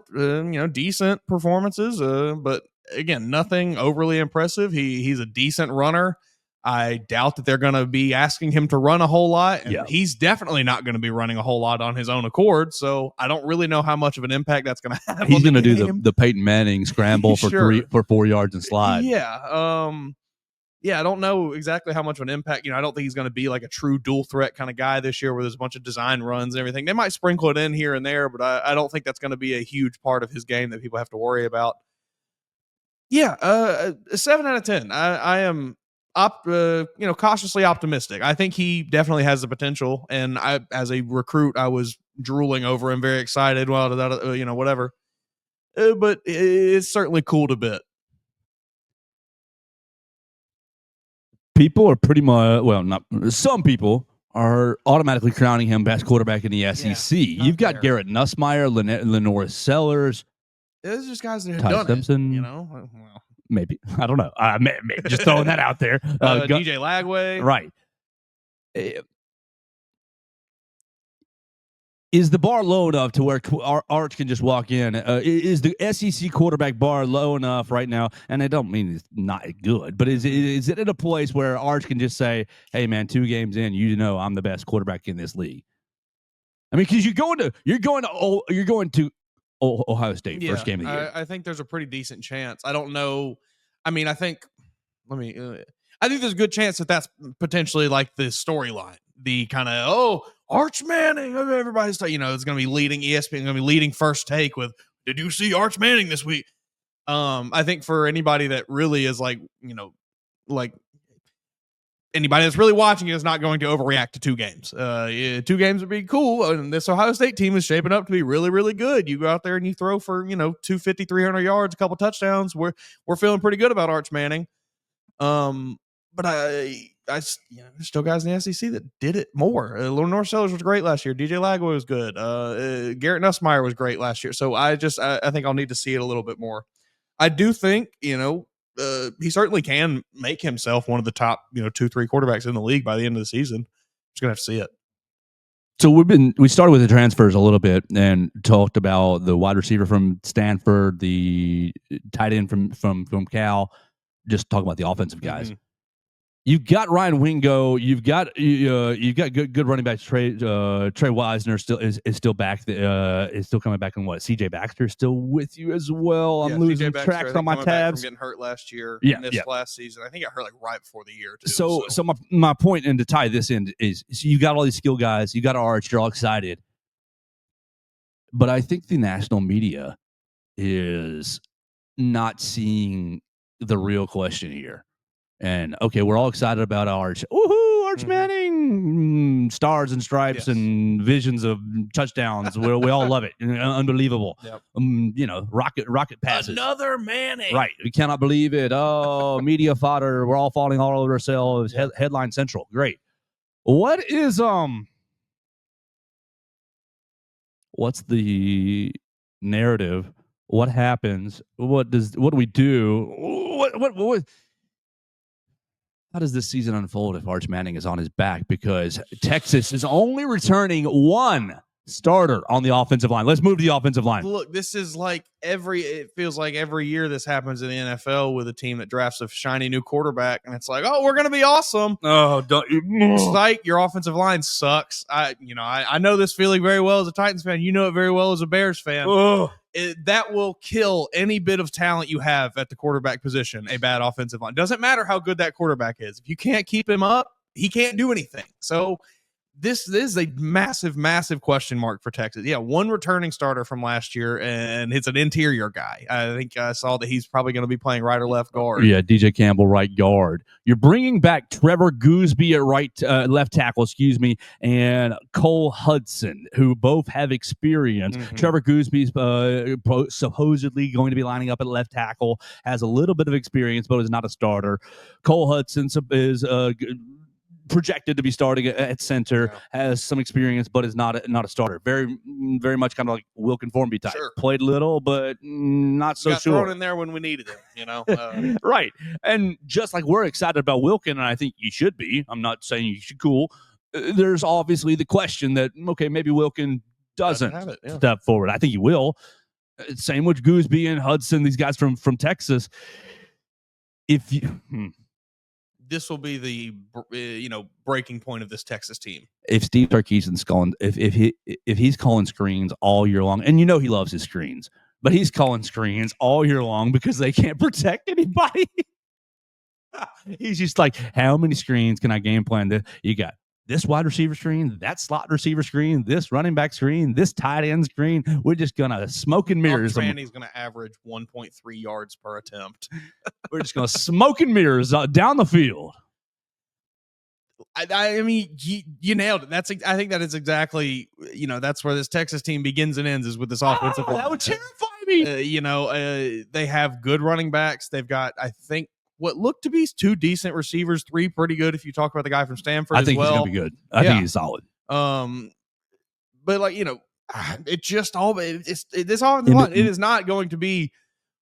decent performances. But again, nothing overly impressive. He's a decent runner. I doubt that they're going to be asking him to run a whole lot. And he's definitely not going to be running a whole lot on his own accord. So I don't really know how much of an impact that's going to have. He's going to do the Peyton Manning scramble for 4 yards and slide. Yeah. I don't know exactly how much of an impact. I don't think he's going to be like a true dual threat kind of guy this year where there's a bunch of design runs and everything. They might sprinkle it in here and there, but I don't think that's going to be a huge part of his game that people have to worry about. Yeah. A 7 out of 10. I am cautiously optimistic. I think he definitely has the potential, and as a recruit, I was drooling over him, very excited. Well, whatever. But it's certainly cool to bit. People are pretty much some people are automatically crowning him best quarterback in the SEC. You've got Garrett Nussmeier, Lenore Sellers. There's just guys that have Ty done Simpson, it. Well. Maybe. I don't know. Maybe just throwing that out there. DJ Lagway. Right. Is the bar low enough to where Arch can just walk in? Is the SEC quarterback bar low enough right now? And I don't mean it's not good, but is it at a place where Arch can just say, "Hey, man, 2 games in, I'm the best quarterback in this league"? I mean, because you're going to Ohio State first game of the year. I think there's a pretty decent chance. I don't know. I mean, I think there's a good chance that that's potentially like the storyline. The kind of, Arch Manning, everybody's it's going to be leading ESPN, going to be leading First Take with, "Did you see Arch Manning this week?" I think for anybody that really is like anybody that's really watching is not going to overreact to 2 games. 2 games would be cool. And this Ohio State team is shaping up to be really, really good. You go out there and you throw for, 250, 300 yards, a couple touchdowns. We're feeling pretty good about Arch Manning. But there's still guys in the SEC that did it more. Lenore Sellers was great last year. DJ Lagway was good. Garrett Nussmeier was great last year. So I think I'll need to see it a little bit more. I do think, he certainly can make himself one of the top, 2-3 quarterbacks in the league by the end of the season. Just gonna have to see it. So we started with the transfers a little bit and talked about the wide receiver from Stanford, the tight end from Cal. Just talking about the offensive guys. Mm-hmm. You've got Ryan Wingo. You've got good running backs. Trey Wisner is still back. Is still coming back. And what? CJ Baxter is still with you as well. I'm losing tracks on my tabs. From getting hurt last year. Last season. I think I got hurt like right before the year too. So my point, and to tie this in, is you got all these skill guys. You got Arch. You're all excited, but I think the national media is not seeing the real question here. And okay, we're all excited about Arch. Woohoo, Arch Manning, stars and stripes and visions of touchdowns. We all love it. Unbelievable. Yep. Rocket passes. Another Manning. Right. We cannot believe it. Oh, media fodder. We're all falling all over ourselves. Headline central. Great. What's the narrative. What happens? What do we do? What how does this season unfold if Arch Manning is on his back? Because Texas is only returning one starter on the offensive line. Let's move to the offensive line. Look, this is like it feels like every year this happens in the NFL with a team that drafts a shiny new quarterback, and it's like, oh, we're going to be awesome. Oh, don't It's like your offensive line sucks. I know this feeling very well as a Titans fan. You know it very well as a Bears fan. That will kill any bit of talent you have at the quarterback position. A bad offensive line doesn't matter how good that quarterback is. If you can't keep him up, he can't do anything. So this is a massive, massive question mark for Texas. Yeah, one returning starter from last year, and it's an interior guy. I think I saw that he's probably going to be playing right or left guard. Yeah, DJ Campbell, right guard. You're bringing back Trevor Gooseby at left tackle, and Cole Hudson, who both have experience. Mhm. Trevor Gooseby's supposedly going to be lining up at left tackle, has a little bit of experience, but is not a starter. Cole Hudson is projected to be starting at center, has some experience, but is not a starter. Very, very much kind of like Wilkin Formby type. Sure. Played little, but not so got sure. Thrown in there when we needed him, Right. And just like we're excited about Wilkin, and I think you should be. I'm not saying you should cool. There's obviously the question that, okay, maybe Wilkin doesn't have it, yeah. step forward. I think he will. Same with Gooseby and Hudson, these guys from Texas. If you... This will be the breaking point of this Texas team. If Steve Sarkisian's calling, if he's calling screens all year long, and he loves his screens, but he's calling screens all year long because they can't protect anybody. He's just like, how many screens can I game plan? That you got this wide receiver screen, that slot receiver screen, this running back screen, this tight end screen. We're just gonna smoke and mirrors. He's gonna average 1.3 yards per attempt. We're just gonna smoke and mirrors down the field. I mean, you nailed it. I think that is exactly, that's where this Texas team begins and ends, is with this offensive line. That would terrify me. They have good running backs. They've got, I think, what look to be two decent receivers, three pretty good if you talk about the guy from Stanford as well. I think he's going to be good. I think he's solid. But it just all this offensive line, it is not going to be,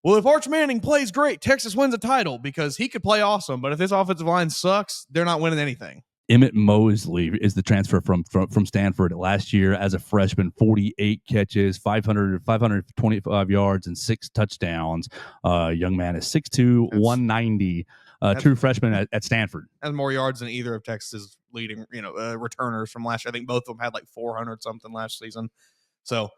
well, if Arch Manning plays great, Texas wins a title, because he could play awesome, but if this offensive line sucks, they're not winning anything. Emmett Mosley is the transfer from Stanford last year as a freshman. 48 catches, 525 yards, and 6 touchdowns. Young man is 6'2", 190. True freshman at Stanford. Has more yards than either of Texas' leading returners from last year. I think both of them had like 400 something last season. So,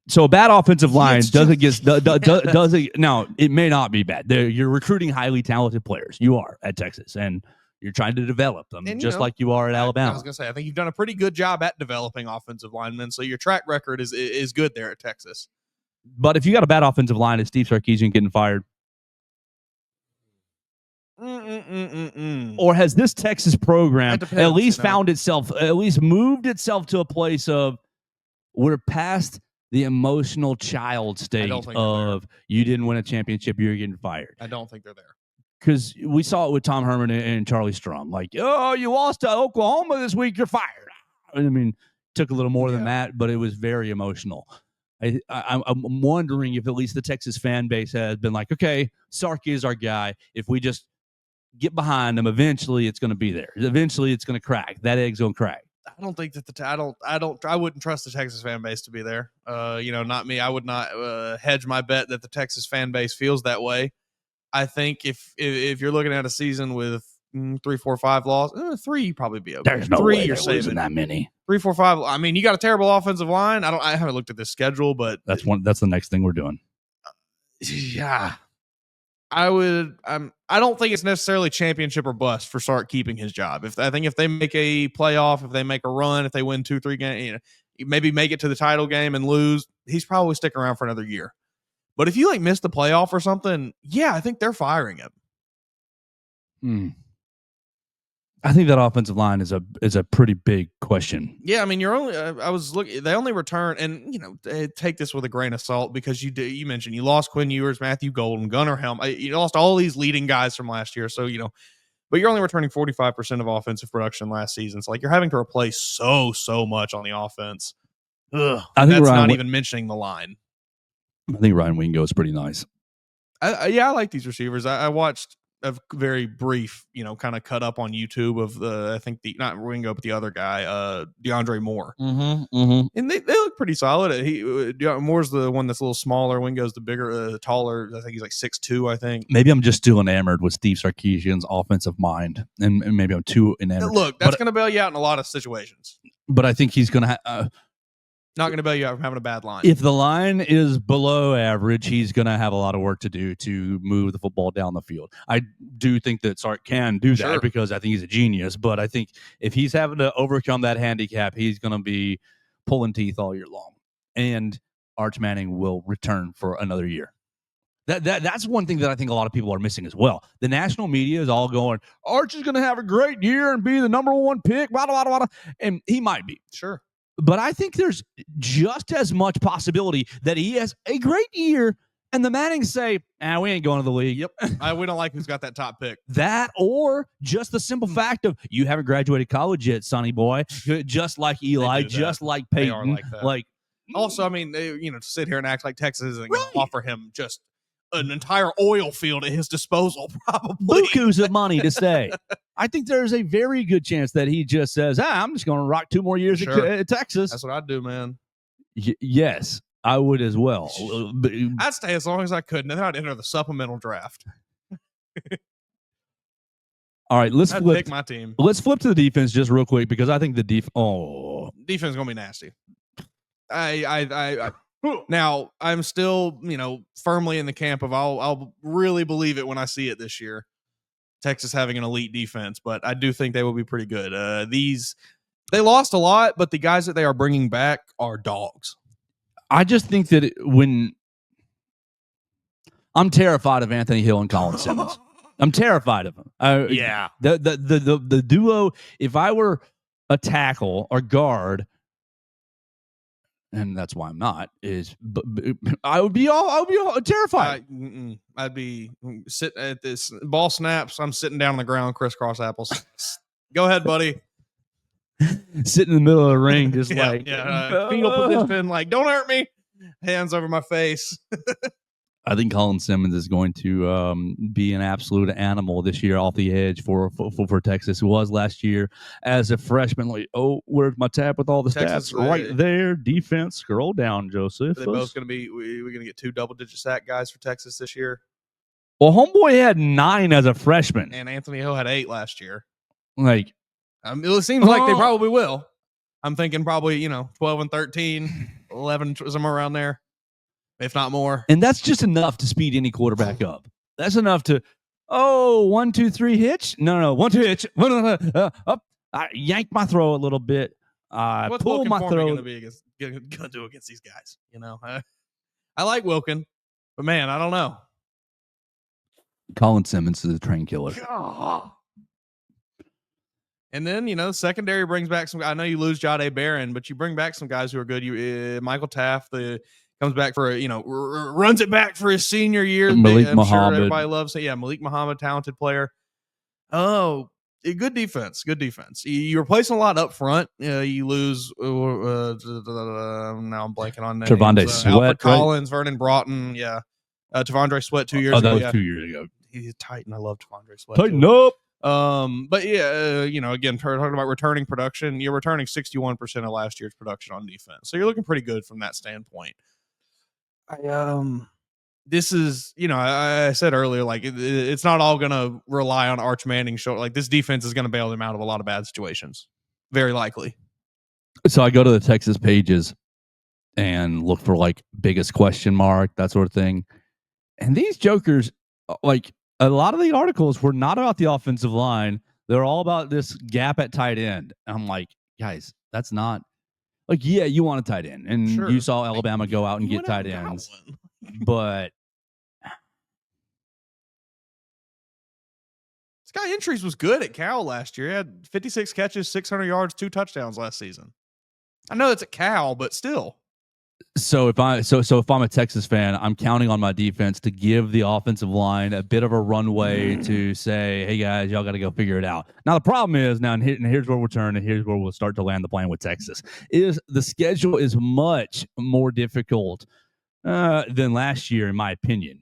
So a bad offensive line doesn't. Now, it may not be bad. You're recruiting highly talented players. You are at Texas, and you're trying to develop them, and just like you are at Alabama. I was going to say, I think you've done a pretty good job at developing offensive linemen, so your track record is good there at Texas. But if you got a bad offensive line, is Steve Sarkisian getting fired? Or has this Texas program at least moved itself to a place of, we're past the emotional child state of you didn't win a championship, you're getting fired? I don't think they're there. Because we saw it with Tom Herman and Charlie Strong. Like, oh, you lost to Oklahoma this week, you're fired. I mean, took a little more than that, but it was very emotional. I'm wondering if at least the Texas fan base has been like, okay, Sark is our guy. If we just get behind him, eventually it's going to be there. Eventually it's going to crack. That egg's going to crack. I don't think that I wouldn't trust the Texas fan base to be there. Not me. I would not hedge my bet that the Texas fan base feels that way. I think if you're looking at a season with 3, 4, 5 losses, 3 you'd probably be okay. There's no 3 way you're saving that many. 3, 4, 5. I mean, you got a terrible offensive line. I haven't looked at this schedule, but that's the next thing we're doing. Yeah. I don't think it's necessarily championship or bust for Sark keeping his job. I think if they make a playoff, if they make a run, if they win 2, 3 games, maybe make it to the title game and lose, he's probably sticking around for another year. But if you miss the playoff or something, I think they're firing him. I think that offensive line is a pretty big question. Yeah, I mean, you're only. I was looking. They only return, and take this with a grain of salt, because you mentioned you lost Quinn Ewers, Matthew Golden, Gunnar Helm. You lost all these leading guys from last year, so but you're only returning 45% of offensive production last season. So you're having to replace so much on the offense. Ugh. I And think that's Ryan not Wi- even mentioning the line. I think Ryan Wingo is pretty nice. I like these receivers. I watched a very brief, kind of cut up on YouTube of I think not Ringo, but the other guy, DeAndre Moore. And they look pretty solid. Moore's the one that's a little smaller. Wingo's the bigger, taller. I think he's like 6'2", I think. Maybe I'm just too enamored with Steve Sarkisian's offensive mind, and maybe I'm too enamored. Look, that's going to bail you out in a lot of situations. But I think he's going to not going to bail you out from having a bad line. If the line is below average, he's going to have a lot of work to do to move the football down the field. I do think that Sark can do that because I think he's a genius. But I think if he's having to overcome that handicap, he's going to be pulling teeth all year long. And Arch Manning will return for another year. That's one thing that I think a lot of people are missing as well. The national media is all going, Arch is going to have a great year and be the number one pick, blah, blah, blah, blah. And he might be. Sure. But I think there's just as much possibility that he has a great year and the Mannings say, we ain't going to the league. Yep. We don't like who's got that top pick. That or just the simple fact of you haven't graduated college yet, sonny boy. Just like Eli, just like Peyton. They are like that. Also, I mean, to sit here and act like Texas isn't going to offer him just an entire oil field at his disposal, probably. Bukus of money to stay. I think there's a very good chance that he just says, I'm just going to rock 2 more years at Texas. That's what I'd do, man. Yes, I would as well. I'd stay as long as I could, and then I'd enter the supplemental draft. All right, I'd pick my team. Let's flip to the defense just real quick because I think the defense is going to be nasty. Now, I'm still, firmly in the camp of I'll really believe it when I see it this year. Texas having an elite defense, but I do think they will be pretty good. They lost a lot, but the guys that they are bringing back are dogs. I just think that I'm terrified of Anthony Hill and Colin Simmons. I'm terrified of them. Yeah. The duo, if I were a tackle or guard, and that's why I'm not, I would be all terrified. I'd be sitting at this ball snaps. I'm sitting down on the ground, crisscross apples. Go ahead, buddy. Sitting in the middle of the ring, just fetal position, like, don't hurt me. Hands over my face. I think Colin Simmons is going to be an absolute animal this year off the edge for Texas. He was last year as a freshman. Like, where's my tab with all the Texas, stats? Right there. Defense. Scroll down, Joseph. Are they both going to be? We're going to get 2 double-digit sack guys for Texas this year. Well, homeboy had 9 as a freshman, and Anthony Hill had 8 last year. Like, it seems like they probably will. I'm thinking probably 12 and 13, 11 somewhere around there. If not more. And that's just enough to speed any quarterback up. That's enough to, 1, 2, 3 hitch. No, 1, 2 hitch. Up. I yank my throw a little bit. I pull my throw. Going to do against these guys? I like Wilkin, but man, I don't know. Colin Simmons is a train killer. And then, secondary brings back some. I know you lose Jahdae Barron, but you bring back some guys who are good. Michael Taft, comes back for runs it back for his senior year. Malik Muhammad. Sure everybody loves it. Yeah, Malik Muhammad, talented player. Oh, good defense. Good defense. You're replacing a lot up front. You lose. Now I'm blanking on names. Trevondre Sweat, Alfred Collins, Vernon Broughton. Yeah, Tavondre Sweat 2 years ago. That was 2 years ago. He's Titan. I love Tavondre Sweat. Tighten up. But yeah, again, talking about returning production, you're returning 61% of last year's production on defense, so you're looking pretty good from that standpoint. This is, I said earlier, like it's not all going to rely on Arch Manning's shoulder. Like this defense is going to bail them out of a lot of bad situations, very likely. So I go to the Texas pages and look for like biggest question mark, that sort of thing. And these jokers, like a lot of the articles were not about the offensive line. They're all about this gap at tight end. And I'm like, guys, that's not. Like, yeah, you want a tight end, and you saw Alabama go out and get tight ends, but Sky Entries was good at Cal last year. He had 56 catches, 600 yards, 2 touchdowns last season. I know it's at Cal, but still. So if I'm a Texas fan, I'm counting on my defense to give the offensive line a bit of a runway to say, "Hey guys, y'all got to go figure it out." Now the problem is now, and here's where we'll turn, and here's where we'll start to land the plane with Texas. Is the schedule is much more difficult than last year, in my opinion.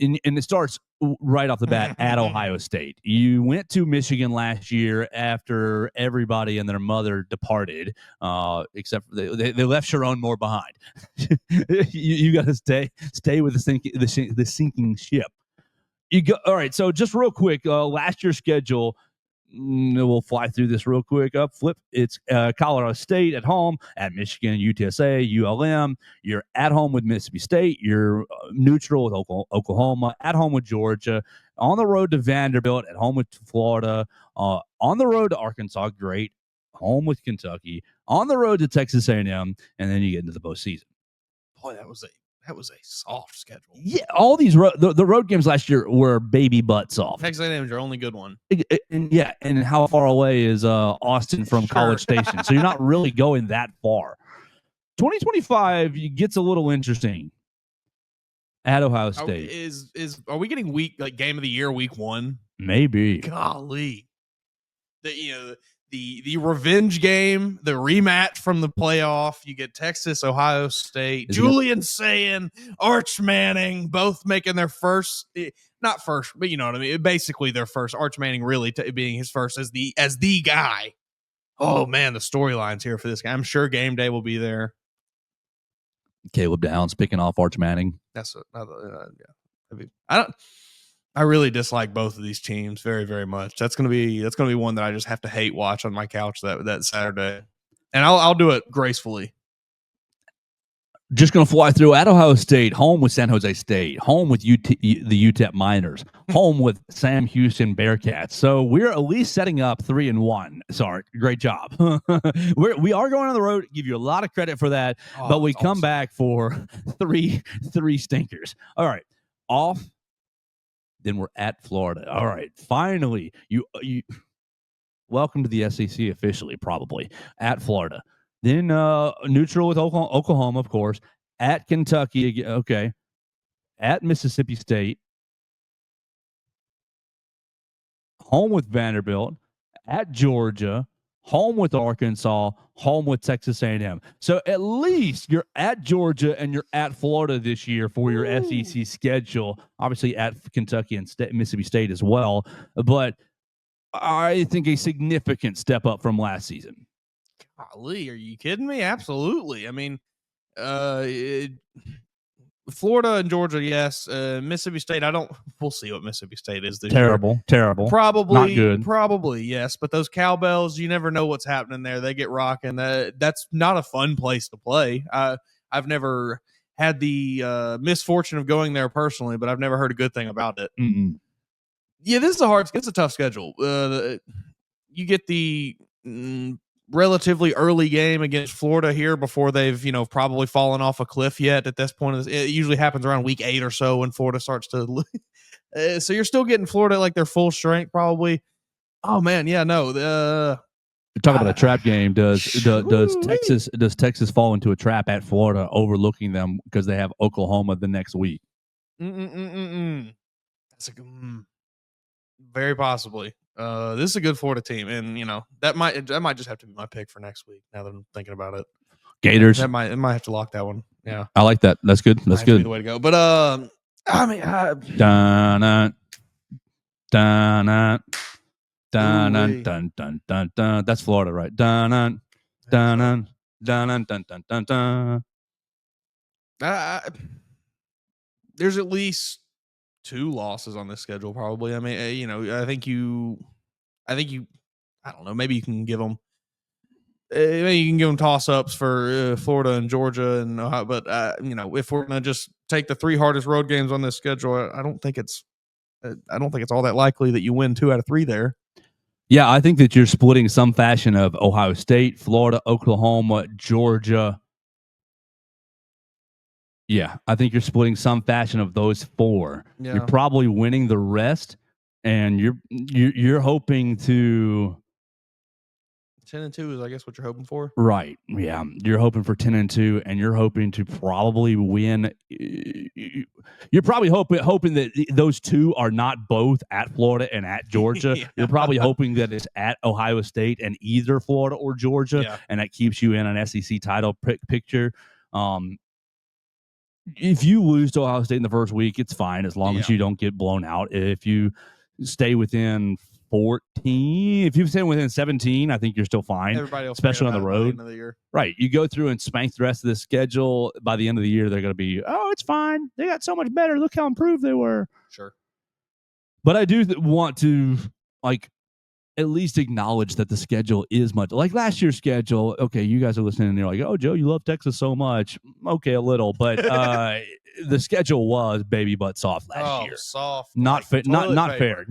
And it starts right off the bat at Ohio State. You went to Michigan last year after everybody and their mother departed, except for they left Sharon Moore behind. You got to stay with the sinking ship. You go all right. So just real quick, last year's schedule. We'll fly through this real quick. Up flip. It's Colorado State at home, at Michigan, UTSA, ULM. You're at home with Mississippi State. You're neutral with Oklahoma. At home with Georgia. On the road to Vanderbilt. At home with Florida. On the road to Arkansas. Great. Home with Kentucky. On the road to Texas A&M, and then you get into the postseason. Boy, that was a soft schedule. Yeah, all these the road games last year were baby butt soft. Texas A&M is your only good one. And how far away is Austin from College Station? So you're not really going that far. 2025 gets a little interesting at Ohio State. Are we getting game of the year week 1? Maybe. Golly, the revenge game, the rematch from the playoff. You get Texas, Ohio State, Julian Sayin, Arch Manning, both making their first, not first, but you know what I mean. Basically, their first. Arch Manning really being his first as the guy. Oh man, the storylines here for this guy. I'm sure game day will be there. Caleb Downs picking off Arch Manning. That's yeah. I really dislike both of these teams very, very much. That's gonna be one that I just have to hate watch on my couch that Saturday, and I'll do it gracefully. Just gonna fly through at Ohio State, home with San Jose State, home with the UTEP Miners, home with Sam Houston Bearcats. So we're at least setting up 3-1. Sorry, great job. we are going on the road. Give you a lot of credit for that, but we come back for three stinkers. All right, off. Then we're at Florida. All right, finally, you welcome to the SEC officially, probably at Florida. Then neutral with Oklahoma, of course. At Kentucky, okay. At Mississippi State. Home with Vanderbilt. At Georgia. Home with Arkansas. Home with Texas A&M. So at least you're at Georgia and you're at Florida this year for your SEC schedule. Obviously at Kentucky and Mississippi State as well. But I think a significant step up from last season. Golly, are you kidding me? Absolutely. I mean, Florida and Georgia, yes. Mississippi State, we'll see what Mississippi State is this year. Terrible. Probably not good. Probably, yes. But those cowbells, you never know what's happening there. They get rocking. That's not a fun place to play. I've never had the misfortune of going there personally, but I've never heard a good thing about it. Mm-mm. Yeah, it's a tough schedule. You get the relatively early game against Florida here before they've probably fallen off a cliff yet. At this point, it usually happens around week 8 or so when Florida starts to. So you're still getting Florida like their full strength, probably. Oh man, yeah, no. Talk about a trap game. Does Texas fall into a trap at Florida, overlooking them because they have Oklahoma the next week? That's very possibly. This is a good Florida team, and that might just have to be my pick for next week. Now that I'm thinking about it, Gators. It might have to lock that one. Yeah, I like that. That's good. That's good. The way to go. But I mean, that's Florida, right? There's at least 2 losses on this schedule, probably. I mean, I think you, I don't know. Maybe you can give them. Maybe you can give them toss-ups for Florida and Georgia and Ohio, but if we're gonna just take the 3 hardest road games on this schedule, I don't think it's all that likely that you win 2 out of 3 there. Yeah, I think that you're splitting some fashion of Ohio State, Florida, Oklahoma, Georgia. Yeah, I think you're splitting some fashion of those 4. Yeah. You're probably winning the rest, and you're hoping to 10-2 is, I guess, what you're hoping for. Right. Yeah. You're hoping for 10-2, and you're hoping to probably win. You're probably hoping that those two are not both at Florida and at Georgia. Yeah. You're probably hoping that it's at Ohio State and either Florida or Georgia, Yeah. and that keeps you in an SEC title picture. If you lose to Ohio State in the first week, it's fine as long as you don't get blown out. If you stay within 14, if you stay within 17, I think you're still fine. Everybody will especially on the road. End of the year. Right. You go through and spank the rest of the schedule. By the end of the year, they're going to be, oh, it's fine. They got so much better. Look how improved they were. Sure. But I do want to, at least acknowledge that the schedule is much like last year's schedule. Okay, you guys are listening and you're like, oh, Joe, you love Texas so much. Okay, a little, but the schedule was baby butt soft last year. Soft. Not like not fair.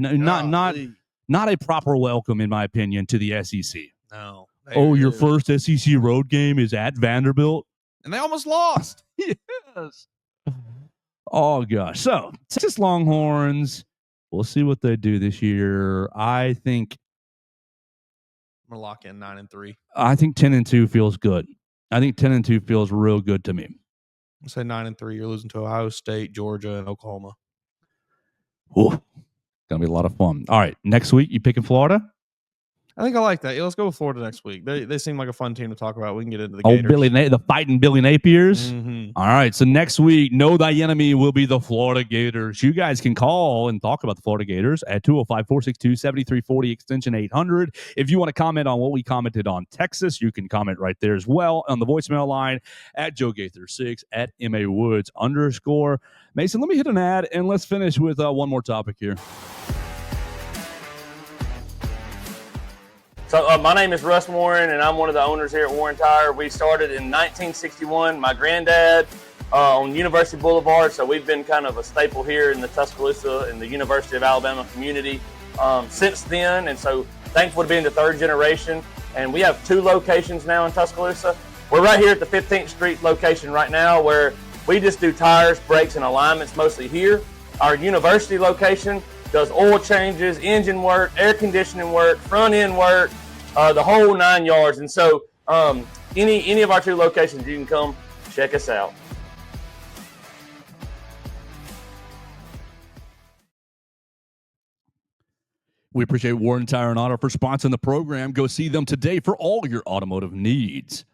Not a proper welcome, in my opinion, to the SEC. No. Your first SEC road game is at Vanderbilt, and they almost lost. Yes. Oh gosh. So Texas Longhorns. We'll see what they do this year. I think I'm gonna lock in 9-3. I think 10-2 feels good. I think 10-2 feels real good to me. I'll say 9-3. You're losing to Ohio State, Georgia, and Oklahoma. Ooh, gonna be a lot of fun. All right, next week you picking Florida? I think I like that. Yeah, let's go with Florida next week. They seem like a fun team to talk about. We can get into the Gators. Gators. The fighting Billy Napiers. Mm-hmm. All right, so next week, know thy enemy will be the Florida Gators. You guys can call and talk about the Florida Gators at 205-462-7340, extension 800. If you want to comment on what we commented on Texas, you can comment right there as well on the voicemail line at Joe Gaither6 at MA Woods_. Mason, let me hit an ad, and let's finish with one more topic here. So my name is Russ Warren, and I'm one of the owners here at Warren Tire. We started in 1961. My granddad on University Boulevard, so we've been kind of a staple here in the Tuscaloosa and the University of Alabama community since then. And so thankful to be in the third generation. And we have 2 locations now in Tuscaloosa. We're right here at the 15th Street location right now, where we just do tires, brakes, and alignments mostly here. Our university location does oil changes, engine work, air conditioning work, front end work, the whole 9 yards. And so any of our 2 locations, you can come check us out. We appreciate Warren Tire and Auto for sponsoring the program. Go see them today for all your automotive needs.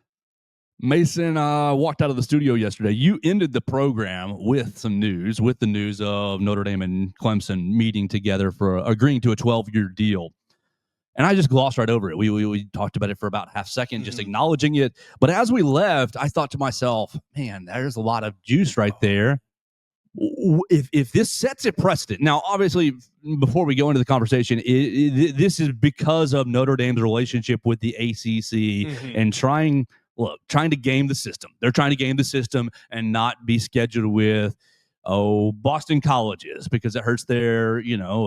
Mason walked out of the studio yesterday. You ended the program with the news of Notre Dame and Clemson meeting together for agreeing to a 12-year deal. And I just glossed right over it. We talked about it for about half a second, just acknowledging it. But as we left, I thought to myself, man, there's a lot of juice right there. If this sets a precedent. Now, obviously, before we go into the conversation, this is because of Notre Dame's relationship with the ACC and trying to game the system. They're trying to game the system and not be scheduled with Boston colleges because it hurts their,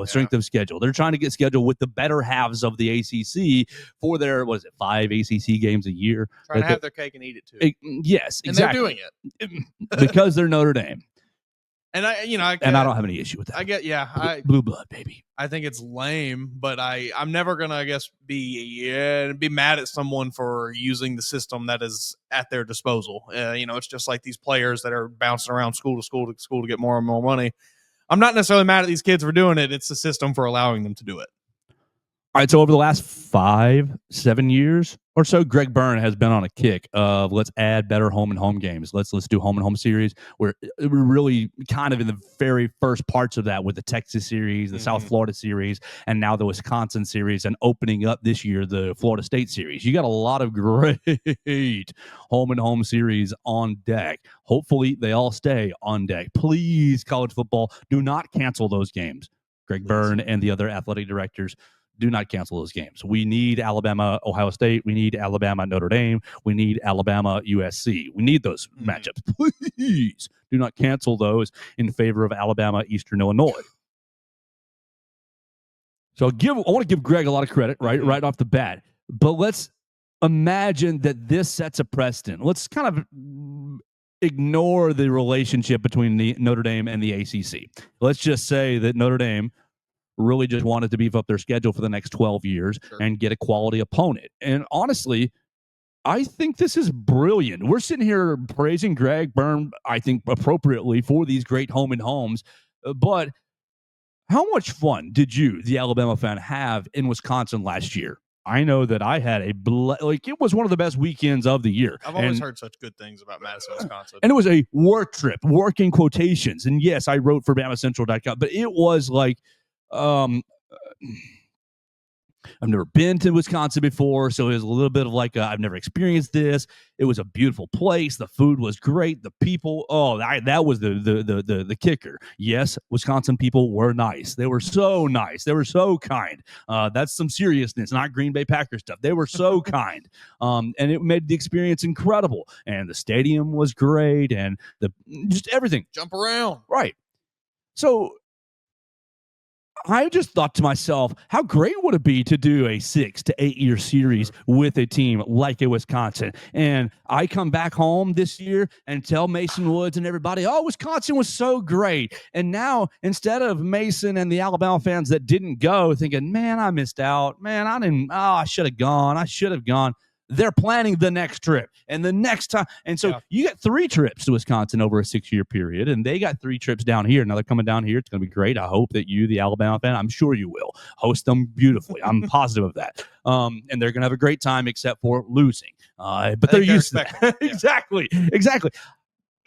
strength of schedule. They're trying to get scheduled with the better halves of the ACC for their, 5 ACC games a year. Trying to have their cake and eat it too. Yes, and exactly. They're doing it because they're Notre Dame. And I don't have any issue with that. I get, yeah, blue blood, baby. I think it's lame, but I'm never gonna, I guess, be mad at someone for using the system that is at their disposal. It's just like these players that are bouncing around school to school to get more and more money. I'm not necessarily mad at these kids for doing it. It's the system for allowing them to do it. All right, so over the last 5-7 years or so, Greg Byrne has been on a kick of let's add better home and home games. Let's do home and home series. We're really kind of in the very first parts of that with the Texas series, the South Florida series, and now the Wisconsin series, and opening up this year the Florida State series. You got a lot of great home and home series on deck. Hopefully, they all stay on deck. Please, college football, do not cancel those games. Greg Byrne and the other athletic directors. Do not cancel those games. We need Alabama, Ohio State. We need Alabama, Notre Dame. We need Alabama, USC. We need those matchups. Please do not cancel those in favor of Alabama, Eastern Illinois. So I want to give Greg a lot of credit, right off the bat. But let's imagine that this sets a precedent. Let's kind of ignore the relationship between the Notre Dame and the ACC. Let's just say that Notre Dame really just wanted to beef up their schedule for the next 12 years and get a quality opponent. And honestly, I think this is brilliant. We're sitting here praising Greg Byrne, I think appropriately, for these great home and homes. But how much fun did you, the Alabama fan, have in Wisconsin last year? I know that I had it was one of the best weekends of the year. I've always heard such good things about Madison, Wisconsin. And it was a work trip, work in quotations. And yes, I wrote for BamaCentral.com, but it was like, I've never been to Wisconsin before, so it was a little bit of like I've never experienced this. It was a beautiful place. The food was great. The people, that was the kicker. Yes, Wisconsin people were nice. They were so nice. They were so kind. That's some seriousness, not Green Bay Packers stuff. They were so kind, and it made the experience incredible. And the stadium was great, and just everything. Jump around, right? So I just thought to myself, how great would it be to do a 6 to 8 year series with a team like a Wisconsin? And I come back home this year and tell Mason Woods and everybody, oh, Wisconsin was so great. And now, instead of Mason and the Alabama fans that didn't go thinking, man, I missed out. Man, I should have gone. They're planning the next trip and the next time. And so you get 3 trips to Wisconsin over a 6-year period, and they got 3 trips down here. Now they're coming down here. It's going to be great. I hope that you, the Alabama fan, I'm sure you will host them beautifully. I'm positive of that. And they're going to have a great time except for losing. But they're used to that. Exactly.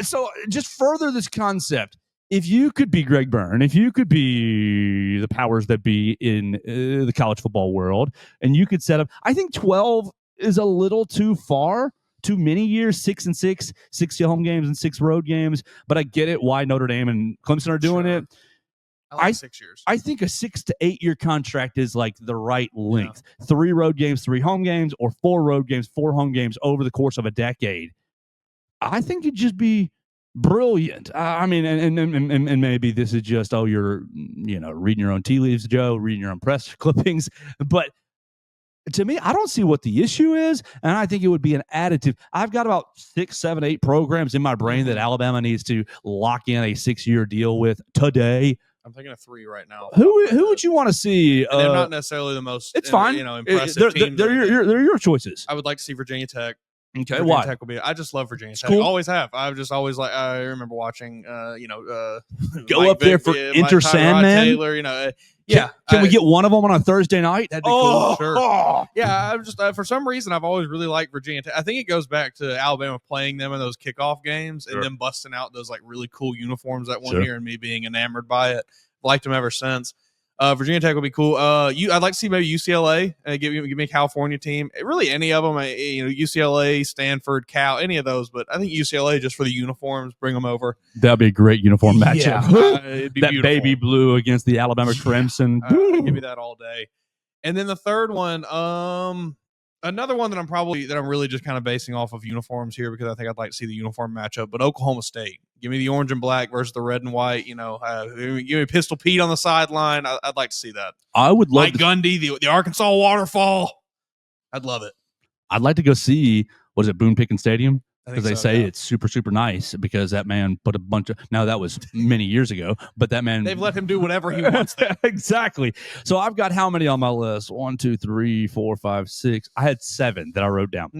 So just further this concept. If you could be Greg Byrne, if you could be the powers that be in the college football world, and you could set up, I think 12 is a little too far, too many years, 6 and 6, 6 home games and 6 road games. But I get it why Notre Dame and Clemson are doing it. I like 6 years. I think a 6 to 8 year contract is like the right length. 3 road games, 3 home games, or 4 road games, 4 home games over the course of a decade. I think it'd just be brilliant. I mean, and maybe this is just, you're reading your own tea leaves, Joe, reading your own press clippings, but to me, I don't see what the issue is, and I think it would be an additive. I've got about 6, 7, 8 programs in my brain that Alabama needs to lock in a 6-year deal with today. I'm thinking of 3 right now. Who would you want to see? They're not necessarily the most. It's fine. Impressive teams. They're your choices. I would like to see Virginia Tech. Okay, Virginia why? Tech will be. I just love Virginia Tech. Cool. Always have. I've just always like. I remember watching. Go Mike up there for Enter Sandman. Taylor. Can we get one of them on a Thursday night? That'd be cool. Sure. Yeah, I'm just for some reason I've always really liked Virginia Tech. I think it goes back to Alabama playing them in those kickoff games and them busting out those like really cool uniforms that one year and me being enamored by it. Liked them ever since. Virginia Tech would be cool. I'd like to see maybe UCLA. Give me a California team. Really, any of them. UCLA, Stanford, Cal, any of those. But I think UCLA just for the uniforms, bring them over. That'd be a great uniform matchup. It'd be that beautiful. Baby blue against the Alabama Crimson. Give me that all day. And then the third one, another one that I'm really just kind of basing off of uniforms here because I think I'd like to see the uniform matchup. But Oklahoma State, give me the orange and black versus the red and white. Give me Pistol Pete on the sideline. I'd like to see that. I would love Mike Gundy, the Arkansas waterfall. I'd love it. I'd like to go see. Was it Boone Pickens Stadium? Because they say yeah. it's super, super nice because that man put a bunch of. Now that was many years ago, but that man. They've let him do whatever he wants there. Exactly. So I've got how many on my list? 1, 2, 3, 4, 5, 6. I had 7 that I wrote down.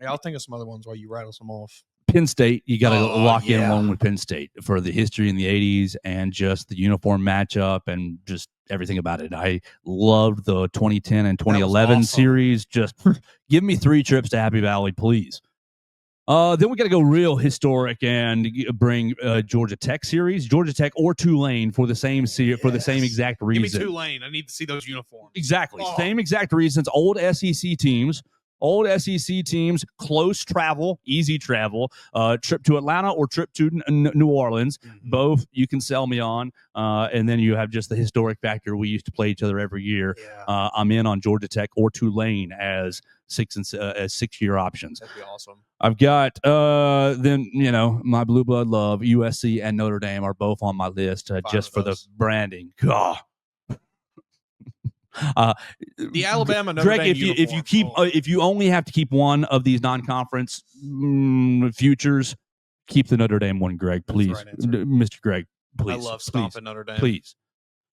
Yeah, I'll think of some other ones while you rattle some off. Penn State, you got to lock in one with Penn State for the history in the 80s and just the uniform matchup and just everything about it. I loved the 2010 and 2011 series. Just give me 3 trips to Happy Valley, please. Then we got to go real historic and bring Georgia Tech series, Georgia Tech or Tulane for the same for the same exact reason. Give me Tulane. I need to see those uniforms. Exactly. Same exact reasons. Old SEC teams, close travel, easy travel, trip to Atlanta or trip to New Orleans. Both you can sell me on. And then you have just the historic factor. We used to play each other every year. Yeah. I'm in on Georgia Tech or Tulane as 6-year options. That'd be awesome. I've got then my blue blood love USC and Notre Dame are both on my list just for the branding. God. The Alabama Notre Greg, Dame if you only have to keep one of these non-conference futures, keep the Notre Dame one, Greg, please, That's the right answer. Mr. Greg, please. I love stomping Notre Dame. Please.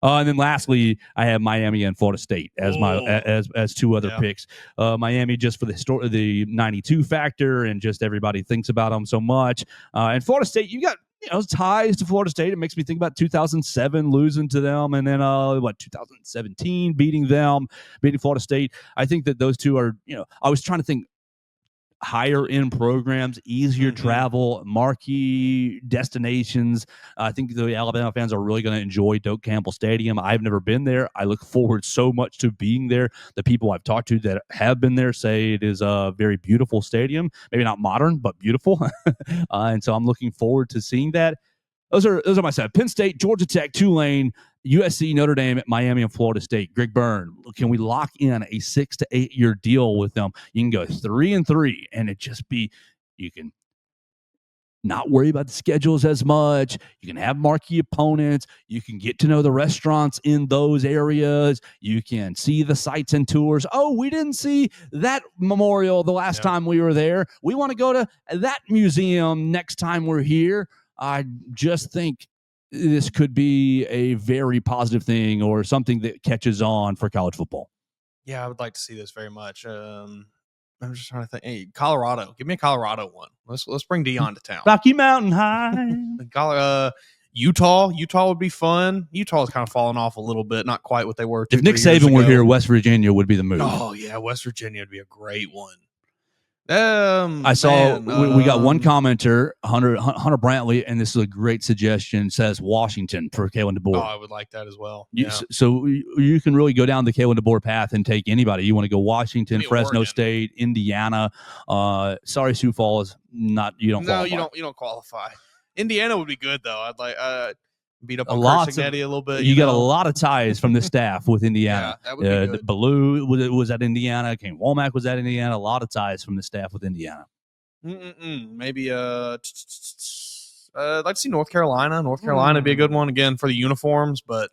And then lastly, I have Miami and Florida State as my as two other picks. Miami just for the 92 factor and just everybody thinks about them so much. And Florida State, you got ties to Florida State. It makes me think about 2007 losing to them, and then 2017 beating Florida State. I think that those two are. I was trying to think higher end programs, easier travel, marquee destinations. I think the Alabama fans are really going to enjoy Doak Campbell Stadium. I've never been there. I look forward so much to being there. The people I've talked to that have been there say it is a very beautiful stadium. Maybe not modern, but beautiful. And so I'm looking forward to seeing that. Those are my seven: Penn State, Georgia Tech, Tulane, USC, Notre Dame, Miami, and Florida State. Greg Byrne, can we lock in a 6 to 8 year deal with them? You can go 3-3, and it just be you can not worry about the schedules as much. You can have marquee opponents. You can get to know the restaurants in those areas. You can see the sites and tours. Oh, we didn't see that memorial the last time we were there. We want to go to that museum next time we're here. I just think this could be a very positive thing or something that catches on for college football. Yeah, I would like to see this very much. I'm just trying to think. Hey, Colorado, give me a Colorado one. Let's bring Dion to town. Rocky Mountain High. Utah would be fun. Utah's kind of fallen off a little bit, not quite what they were. If Nick Saban were here, West Virginia would be the move. Oh yeah, West Virginia would be a great one. I saw we got one commenter, Hunter Brantley, and this is a great suggestion. Says Washington for Kalen DeBoer. Oh, I would like that as well. So you can really go down the Kalen DeBoer path and take anybody. You want to go Washington, Fresno Oregon. State, Indiana. Sorry, Sioux Falls, not you don't. No, qualify. you don't qualify. Indiana would be good though. I'd like beat up on Signetti a little bit. You got a lot of ties from the staff with Indiana. Yeah, that would be good. Baloo was at Indiana. Kane Womack was at Indiana. A lot of ties from the staff with Indiana. Maybe I'd like to see North Carolina. North Carolina would be a good one again for the uniforms, but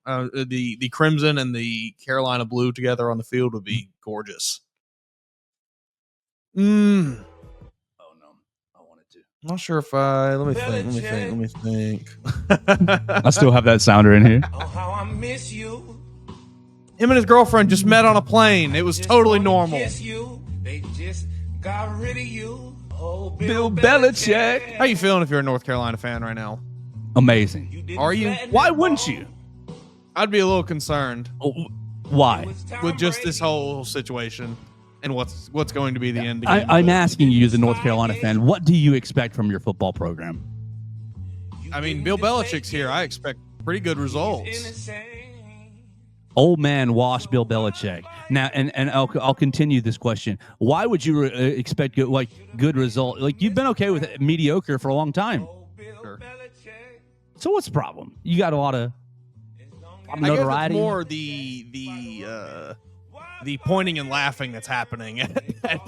the crimson and the Carolina blue together on the field would be gorgeous. I'm not sure if let me think. I still have that sounder in here. Oh, how I miss you. Him and his girlfriend just met on a plane. It was totally normal. They just got rid of you. Oh, Bill Belichick. How you feeling if you're a North Carolina fan right now? Amazing. Are you? Why wouldn't you? I'd be a little concerned. Why? With just this whole situation. And what's going to be the end? I'm asking you, the North Carolina fan, what do you expect from your football program? I mean, Bill Belichick's here. I expect pretty good results. Old man wash Bill Belichick. Now, and I'll continue this question. Why would you expect good result? Like, you've been okay with mediocre for a long time. Sure. So what's the problem? You got a lot of I notoriety. guess it's more the pointing and laughing that's happening at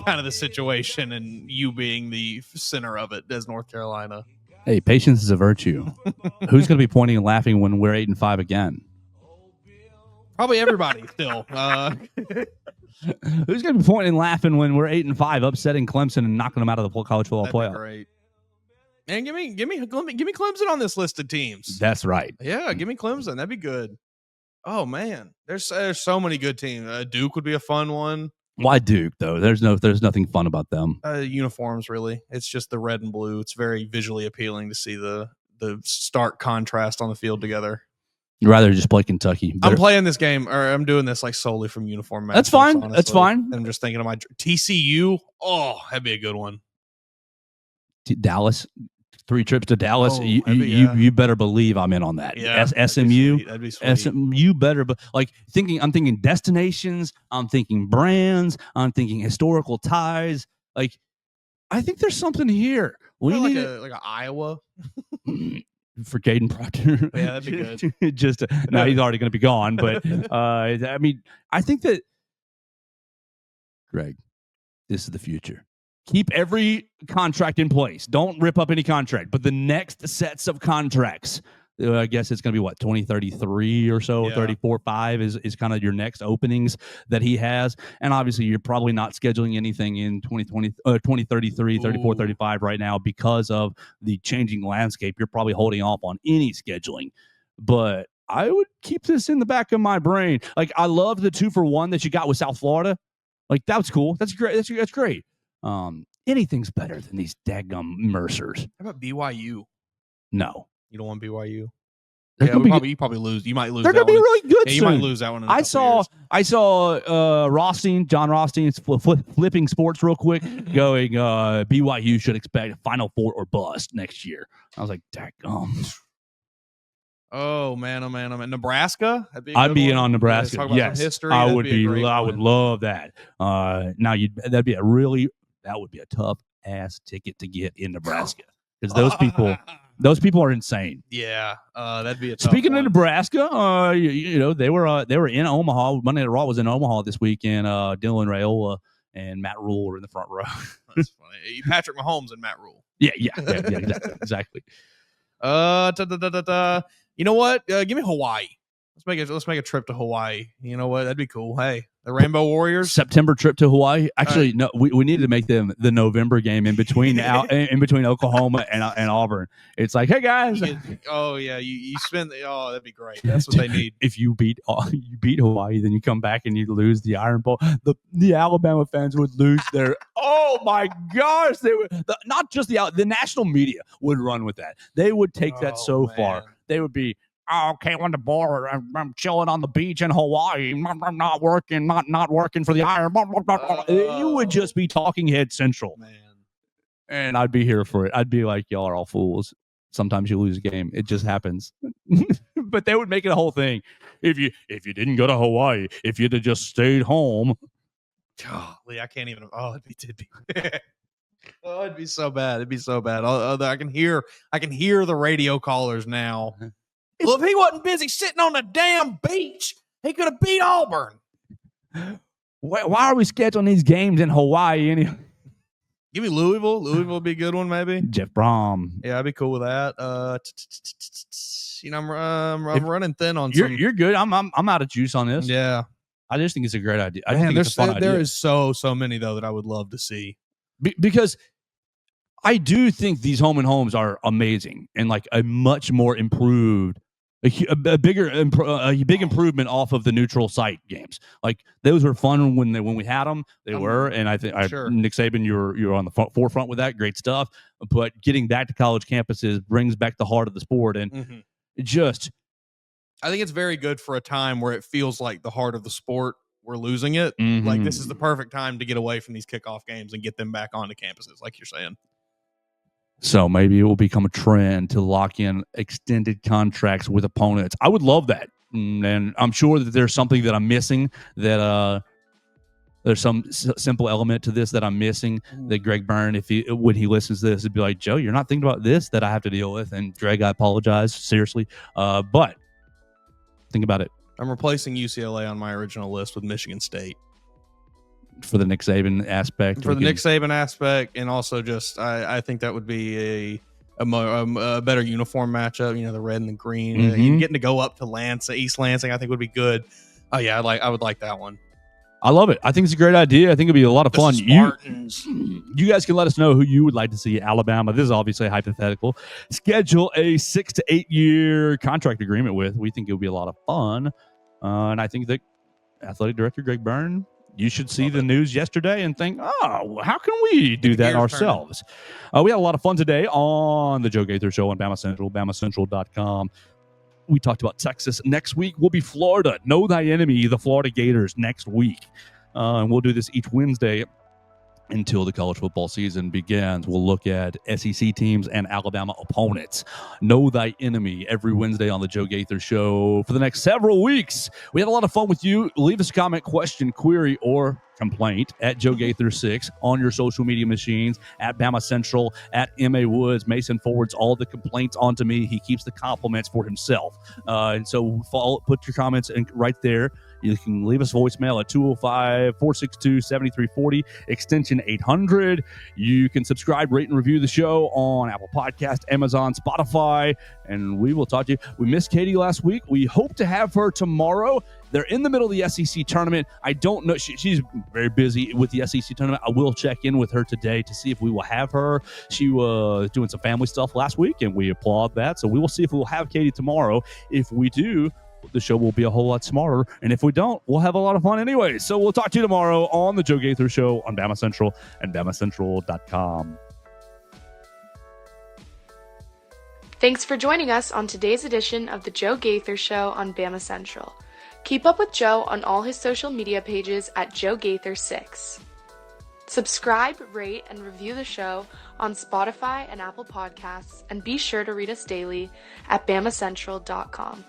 kind of the situation, and you being the center of it as North Carolina. Hey, patience is a virtue. Who's going to be pointing and laughing when we're 8-5 again? Probably everybody still. Who's going to be pointing and laughing when we're 8-5, upsetting Clemson and knocking them out of the college football playoff? Great. And give me Clemson on this list of teams. That's right. Yeah, give me Clemson. That'd be good. Oh man, there's so many good teams. Duke would be a fun one. Why Duke though? There's nothing fun about them. Uniforms, really. It's just the red and blue. It's very visually appealing to see the stark contrast on the field together. You'd rather just play Kentucky. I'm playing this game, or I'm doing this like solely from uniform matches. That's fine. Honestly. That's fine. I'm just thinking of my TCU. Oh, that'd be a good one. Dallas. 3 trips to Dallas. Oh, you better believe I'm in on that. Yeah, SMU. That'd be sweet. You better, but I'm thinking destinations. I'm thinking brands. I'm thinking historical ties. Like, I think there's something here. We need like a Iowa for Caden Proctor. Yeah, that'd be good. Just now he's already going to be gone, but I mean, I think that Greg, this is the future. Keep every contract in place. Don't rip up any contract. But the next sets of contracts, I guess it's going to be 2033 or so, 34-5 is kind of your next openings that he has. And obviously, you're probably not scheduling anything in 2033, 34, 35 right now because of the changing landscape. You're probably holding off on any scheduling. But I would keep this in the back of my brain. Like, I love the 2-for-1 that you got with South Florida. Like, that was cool. That's great. That's great. Anything's better than these daggum Mercers. How about BYU? No. You don't want BYU? They're you probably lose. You might lose. They're going to be really good. Yeah, you soon. might lose that one. In a I saw John Rothstein flipping sports real quick, going BYU should expect a Final Four or bust next year. I was like, daggum. Oh man, Nebraska. I'd be in on Nebraska. Yes, history. I would be. I would love that. That would be a tough ass ticket to get in Nebraska because those people are insane. Yeah, that'd be a tough Speaking one. of Nebraska, they were in Omaha. Monday Night Raw was in Omaha this weekend. Dylan Raiola and Matt Rule were in the front row. That's funny. Patrick Mahomes and Matt Rule. Yeah, exactly. You know what? Give me Hawaii. Let's make a trip to Hawaii. You know what? That'd be cool. Hey, the Rainbow Warriors. September trip to Hawaii. Actually, no, we need to make them the November game in between Oklahoma and Auburn. It's like, hey guys. Oh yeah, you spend. Oh, that'd be great. That's what they need. If you beat Hawaii, then you come back and you lose the Iron Bowl. The Alabama fans would lose their. Oh my gosh, they would. Not just the national media would run with that. They would take that so far. They would be. Oh, okay, on the board. I'm chilling on the beach in Hawaii. I'm not working, not working for the Iron. You would just be talking head central, man. And I'd be here for it. I'd be like, y'all are all fools. Sometimes you lose a game. It just happens. But they would make it a whole thing. If you didn't go to Hawaii, if you'd have just stayed home. Golly, I can't even. Oh, it'd be. Oh, it'd be so bad. It'd be so bad. I can hear the radio callers now. Well, if he wasn't busy sitting on the damn beach, he could have beat Auburn. Why are we scheduling these games in Hawaii anyway? Give me Louisville. Louisville would be a good one, maybe. Jeff Brom. Yeah, I'd be cool with that. I'm running thin on. You're good. I'm out of juice on this. Yeah, I just think it's a great idea. There is so many though that I would love to see because I do think these home and homes are amazing and like a much more improved. A big improvement off of the neutral site games. Like those were fun when we had them. They were, and I think Nick Saban, you're on the forefront with that. Great stuff. But getting back to college campuses brings back the heart of the sport, and I think it's very good for a time where it feels like the heart of the sport. We're losing it. Like this is the perfect time to get away from these kickoff games and get them back onto campuses, like you're saying. So maybe it will become a trend to lock in extended contracts with opponents. I would love that. And I'm sure that there's something that I'm missing, that there's some simple element to this that I'm missing, that Greg Byrne, when he listens to this, would be like, Joe, you're not thinking about this that I have to deal with. And Greg, I apologize, seriously. But think about it. I'm replacing UCLA on my original list with Michigan State. For the Nick Saban aspect. Nick Saban aspect, and also just I think that would be a better uniform matchup. You know, the red and the green. Getting to go up to East Lansing, I think would be good. Oh yeah, I would like that one. I love it. I think it's a great idea. I think it'd be a lot of fun. You guys can let us know who you would like to see at Alabama. This is obviously hypothetical. Schedule a 6 to 8 year contract agreement with. We think it would be a lot of fun. And I think that athletic director Greg Byrne, you should see the news yesterday and think, oh, how can we do that ourselves? We had a lot of fun today on the Joe Gaither Show on Bama Central, BamaCentral.com. We talked about Texas. Next week will be Florida. Know thy enemy, the Florida Gators, next week. And we'll do this each Wednesday until the college football season begins. We'll look at SEC teams and Alabama opponents. Know thy enemy every Wednesday on the Joe Gaither Show for the next several weeks. We had a lot of fun with you. Leave us a comment, question, query, or complaint at Joe Gaither 6 on your social media machines, at Bama Central, at M.A. Woods. Mason forwards all the complaints onto me. He keeps the compliments for himself. And so put your comments right there. You can leave us a voicemail at 205-462-7340, extension 800. You can subscribe, rate, and review the show on Apple Podcast, Amazon, Spotify, and we will talk to you. We missed Katie last week. We hope to have her tomorrow. They're in the middle of the SEC tournament. I don't know. She's very busy with the SEC tournament. I will check in with her today to see if we will have her. She was doing some family stuff last week, and we applaud that. So we will see if we will have Katie tomorrow. If we do, the show will be a whole lot smarter. And if we don't, we'll have a lot of fun anyway. So we'll talk to you tomorrow on the Joe Gaither Show on Bama Central and BamaCentral.com. Thanks for joining us on today's edition of the Joe Gaither Show on Bama Central. Keep up with Joe on all his social media pages at Joe Gaither6. Subscribe, rate, and review the show on Spotify and Apple Podcasts, and be sure to read us daily at BamaCentral.com.